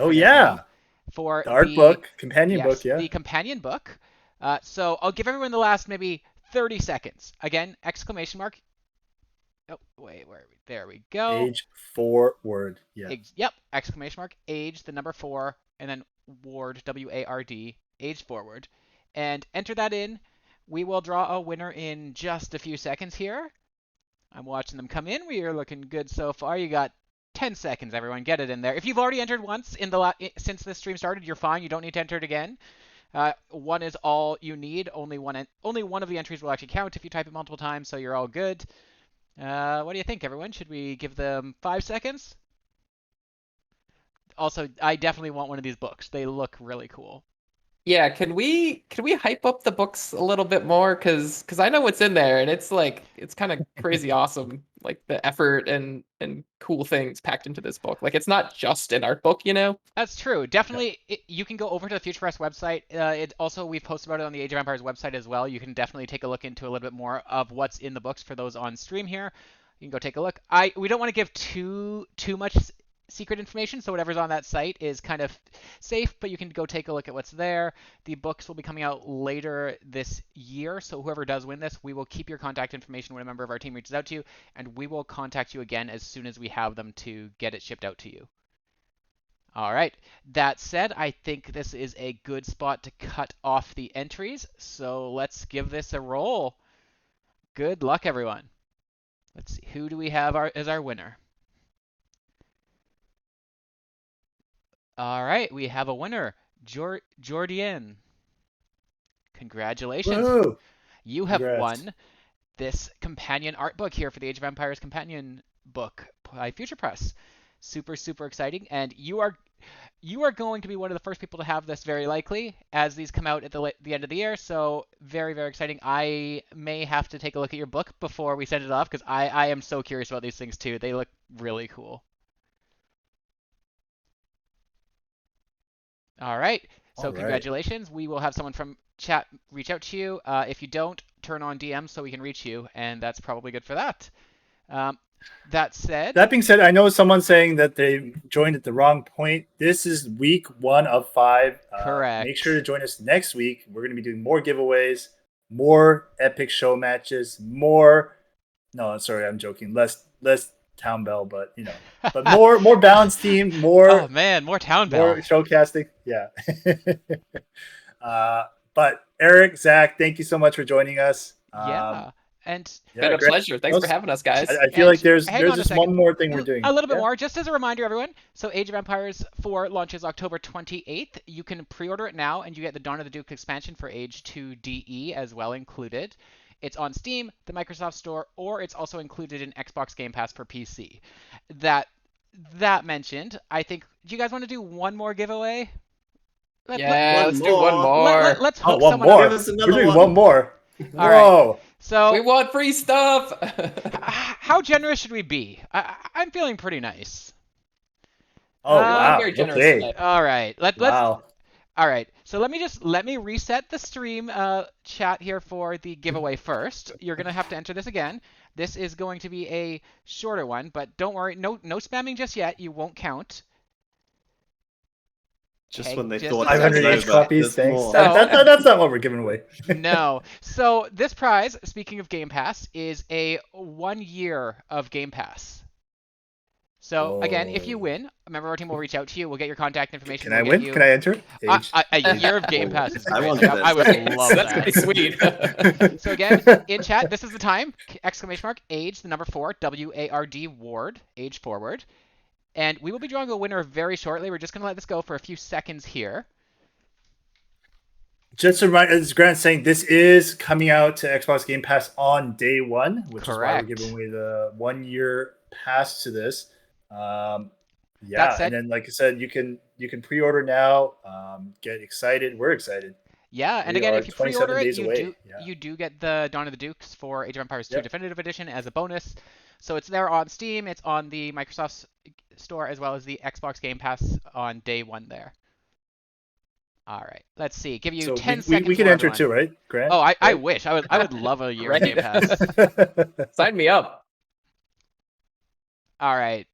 For the art book, companion book, the companion book. So I'll give everyone the last maybe 30 seconds. Again, exclamation mark. Oh, wait, where are we? There we go. Age forward. Yeah. Yep. Exclamation mark. Age, the number 4, and then ward, WARD, age forward. And enter that in. We will draw a winner in just a few seconds here. I'm watching them come in. We are looking good so far. You got 10 seconds, everyone. Get it in there. If you've already entered once since the stream started, you're fine. You don't need to enter it again. One is all you need. Only one of the entries will actually count if you type it multiple times, so you're all good. What do you think, everyone? Should we give them 5 seconds? Also, I definitely want one of these books. They look really cool. Yeah, can we hype up the books a little bit more? Cause I know what's in there, and it's kind of crazy awesome. Like the effort and cool things packed into this book. Like it's not just an art book, That's true. Definitely, you can go over to the Future Press website. We've posted about it on the Age of Empires website as well. You can definitely take a look into a little bit more of what's in the books for those on stream here. You can go take a look. We don't want to give too much secret information, so whatever's on that site is kind of safe, but you can go take a look at what's there. The books will be coming out later this year, so whoever does win this, we will keep your contact information when a member of our team reaches out to you, and we will contact you again as soon as we have them to get it shipped out to you. All right, that said, I think this is a good spot to cut off the entries, so let's give this a roll. Good luck, everyone. Let's see, who do we have as our winner? All right, we have a winner, Jordian. Congratulations. Woo! You have won this companion art book here for the Age of Empires companion book by Future Press. Super, super exciting. And you are going to be one of the first people to have this, very likely, as these come out at the end of the year. So very, very exciting. I may have to take a look at your book before we send it off, because I am so curious about these things too. They look really cool. All right. So All right. congratulations. We will have someone from chat reach out to you. If you don't, turn on DM so we can reach you, and that's probably good for that. That said, That being said, I know someone saying that they joined at the wrong point. This is week 1 of 5. correct. Make sure to join us next week. We're going to be doing more giveaways, more epic show matches, more. No, sorry, I'm joking. Less Town Bell, but but more balanced team, Oh man, more Town Bell. more showcasting. Yeah. But Eric, Zach, thank you so much for joining us. Yeah, and Been a great. pleasure. Thanks for having us, guys. I feel And like there's hang on a just second. one more thing we're doing. A little bit Yeah? more, just as a reminder, everyone. So Age of Empires 4 launches October 28th. You can pre-order it now, and you get the Dawn of the Duke expansion for Age 2 DE as well included. It's on Steam, the Microsoft Store, or it's also included in Xbox Game Pass for PC. That mentioned, I think. Do you guys want to do one more giveaway? Yeah, One let's do one more. more. Let's Oh, hook one someone more. Give us We're another doing one. one more. All right. Whoa. So We want free stuff. how generous should we be? I'm feeling pretty nice. Oh, wow. Very generous Okay. today. All right. Let's Wow. All right, so let me reset the stream chat here for the giveaway first. You're gonna have to enter this again. This is going to be a shorter one, but don't worry, no spamming just yet. You won't count. Just Okay, when they just thought a it was 500 second. each over, copies. there's Thanks. more. That's not what we're giving away. No. So this prize, speaking of Game Pass, is a 1 year of Game Pass. So again, if you Oh. win, a member of our team will reach out to you. We'll get your contact information. Can I we'll win? get you Can I enter? Age. a year of Game Pass is I great. want Like, this. I would love That's that. pretty sweet. So again, in chat, this is the time! Exclamation mark, age, the number 4, WARD, Ward, age forward. And we will be drawing a winner very shortly. We're just going to let this go for a few seconds here. Just to remind, as Grant's saying, this is coming out to Xbox Game Pass on day 1, which is why we're Correct. giving away the 1-year pass to this. That Yeah, said- and then like I said, you can pre-order now. Get excited. We're excited. Yeah, and We again, are if you pre-order 27 it, days away. you do get the Dawn of the Dukes for Age of Empires 2 Yep. Definitive Edition as a bonus. So it's there on Steam, it's on the Microsoft Store, as well as the Xbox Game Pass on day 1 there. All right, let's see. Give you So 10 seconds. we can more, enter everyone. too, right, Grant? Oh, I Right? wish. I would love a year of Right. Game Pass. Sign me up. All right.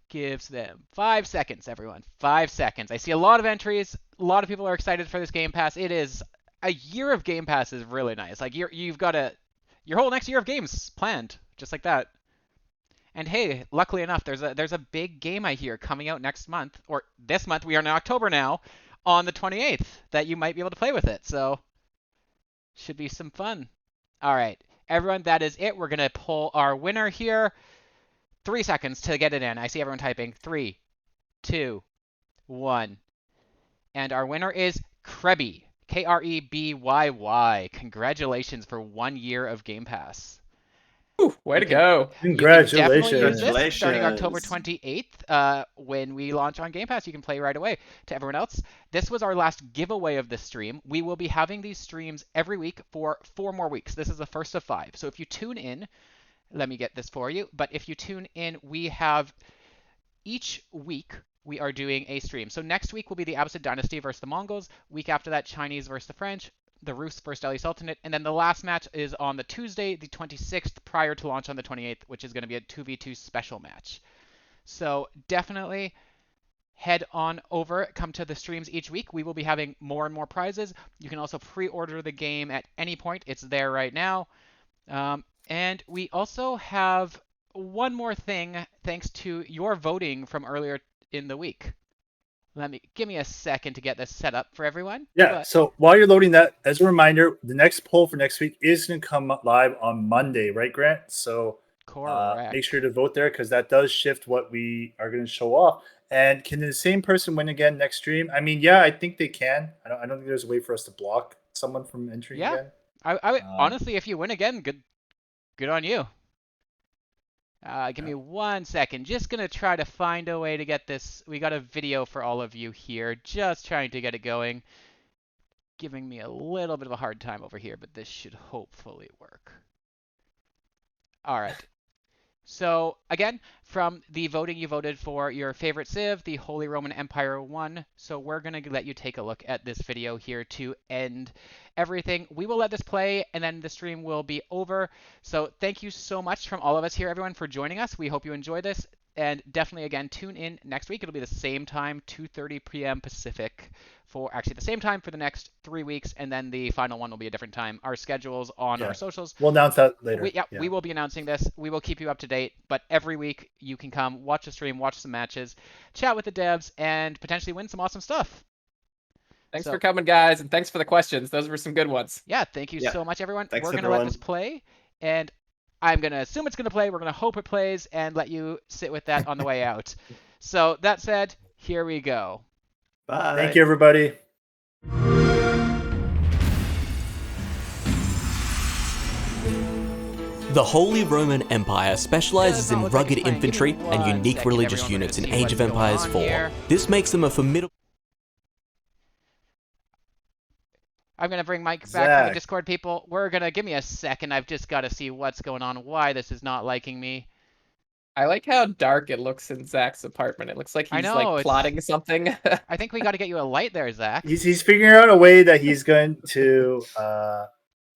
Gives them 5 seconds, everyone. 5 seconds. I see a lot of entries. A lot of people are excited for this Game Pass. It is a year of Game Pass is really nice. Like you've got your whole next year of games planned, just like that. And hey, luckily enough, there's a big game I hear coming out next month, or this month. We are in October now, on the 28th, that you might be able to play with it. So should be some fun. All right, everyone, that is it. We're gonna pull our winner here. 3 seconds to get it in. I see everyone typing. 3, 2, 1. And our winner is Krebby. Krebbyy. Congratulations for 1 year of Game Pass. Whew, way to go. You can definitely Congratulations. use this starting October Congratulations. 28th. When we launch on Game Pass, you can play right away. To everyone else, this was our last giveaway of this stream. We will be having these streams every week for 4 more weeks. This is the first of 5. So if you tune in, let me get this for you. But if you tune in, we have each week we are doing a stream. So next week will be the Abbasid Dynasty versus the Mongols. Week after that, Chinese versus the French. The Rus versus Delhi Sultanate. And then the last match is on the Tuesday, the 26th, prior to launch on the 28th, which is going to be a 2v2 special match. So definitely head on over, come to the streams each week. We will be having more and more prizes. You can also pre-order the game at any point. It's there right now. And we also have one more thing, thanks to your voting from earlier in the week. Give me a second to get this set up for everyone. Yeah. But- So while you're loading that, as a reminder, the next poll for next week is going to come live on Monday, right, Grant? So Correct. make sure to vote there because that does shift what we are going to show off. And can the same person win again next stream? I mean, yeah, I think they can. I don't think there's a way for us to block someone from entering Yeah. again. I honestly, if you win again, good on you. Give me 1 second. Just gonna try to find a way to get this. We got a video for all of you here. Just trying to get it going. Giving me a little bit of a hard time over here, but this should hopefully work. All right. So again, from the voting, you voted for your favorite Civ, the Holy Roman Empire won. So we're going to let you take a look at this video here to end everything. We will let this play and then the stream will be over. So thank you so much from all of us here, everyone, for joining us. We hope you enjoy this. And definitely, again, tune in next week. It'll be the same time, 2:30 p.m. Pacific, for actually the same time for the next 3 weeks, and then the final one will be a different time. Our schedules on our socials. We'll announce that later. We will be announcing this. We will keep you up to date, but every week you can come watch the stream, watch some matches, chat with the devs, and potentially win some awesome stuff. Thanks for coming, guys, and thanks for the questions. Those were some good ones. Yeah, thank you so much, everyone. Thanks, We're going to let this play, and I'm going to assume it's going to play. We're going to hope it plays and let you sit with that on the way out. So that said, here we go. Bye. Thank you, everybody. The Holy Roman Empire specializes in rugged infantry and unique religious units in Age of Empires 4. This makes them a formidable... I'm going to bring Mike back from the Discord, people. We're going to... Give me a second. I've just got to see what's going on, why this is not liking me. I like how dark it looks in Zach's apartment. It looks like he's like plotting something. I think we got to get you a light there, Zach. He's figuring out a way that he's going to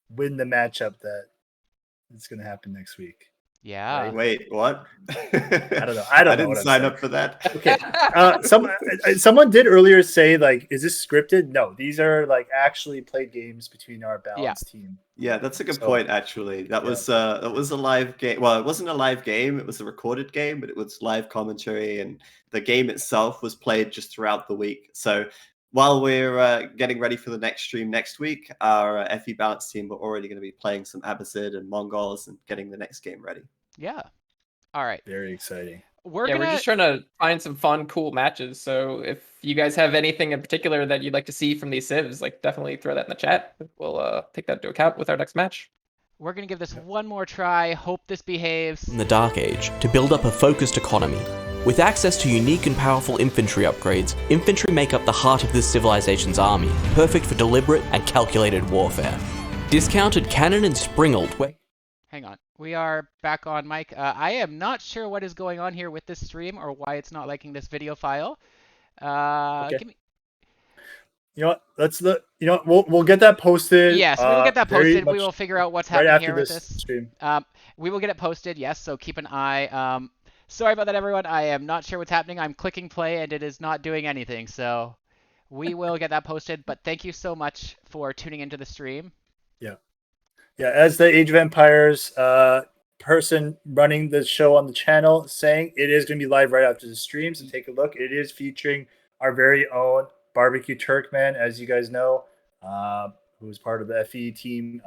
win the matchup that is going to happen next week. Yeah. Right? Wait, what? I don't know. I didn't sign up for that. Okay. Someone did earlier say, like, is this scripted? No, these are like actually played games between our balance team. Yeah, that's a good point. Actually, that was a live game. Well, it wasn't a live game; it was a recorded game, but it was live commentary, and the game itself was played just throughout the week. So while we're getting ready for the next stream next week, our FE balance team are already going to be playing some Abbasid and Mongols and getting the next game ready. Yeah. All right. Very exciting. We're just trying to find some fun, cool matches. So if you guys have anything in particular that you'd like to see from these civs, like definitely throw that in the chat. We'll take that into account with our next match. We're going to give this one more try. Hope this behaves. In the Dark Age, to build up a focused economy. With access to unique and powerful infantry upgrades, infantry make up the heart of this civilization's army, perfect for deliberate and calculated warfare. Discounted cannon and springald. Hang on. We are back on, Mike. I am not sure what is going on here with this stream or why it's not liking this video file. Okay. Give me... You know what? We'll get that posted. Yes, we will get that posted. We will figure out what's happening here with this stream. We will get it posted. Yes, so keep an eye. Sorry about that, everyone. I am not sure what's happening. I'm clicking play and it is not doing anything. So we will get that posted. But thank you so much for tuning into the stream. Yeah, as the Age of Empires person running the show on the channel saying, it is going to be live right after the stream, so take a look. It is featuring our very own Barbecue Turkman, as you guys know, who is part of the FE team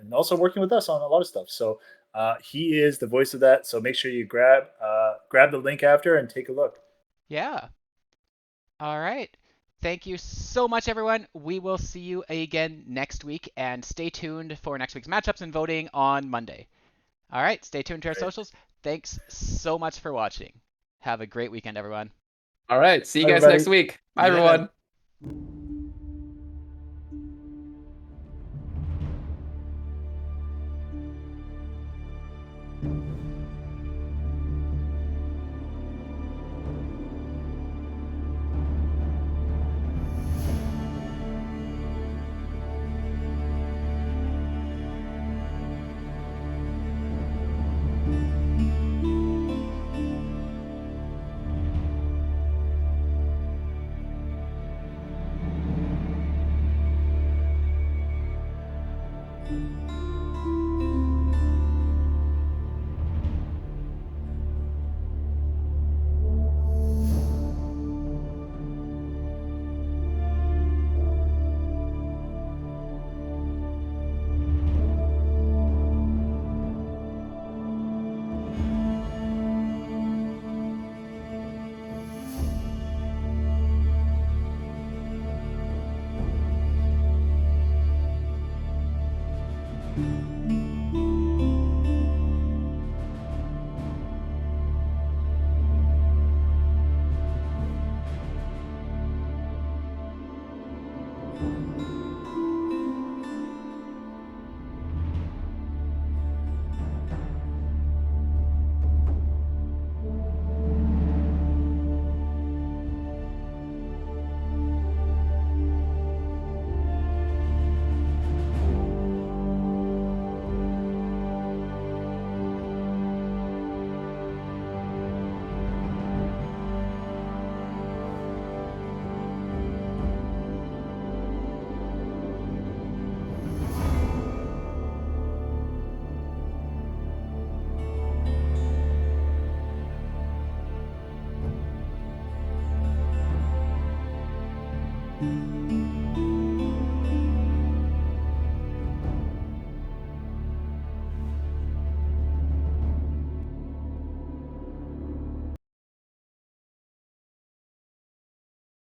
and also working with us on a lot of stuff. So he is the voice of that. So make sure you grab the link after and take a look. Yeah. All right. Thank you so much, everyone. We will see you again next week, and stay tuned for next week's matchups and voting on Monday. All right, stay tuned to our socials. Thanks so much for watching. Have a great weekend, everyone. All right, see you guys next week. Bye, everyone.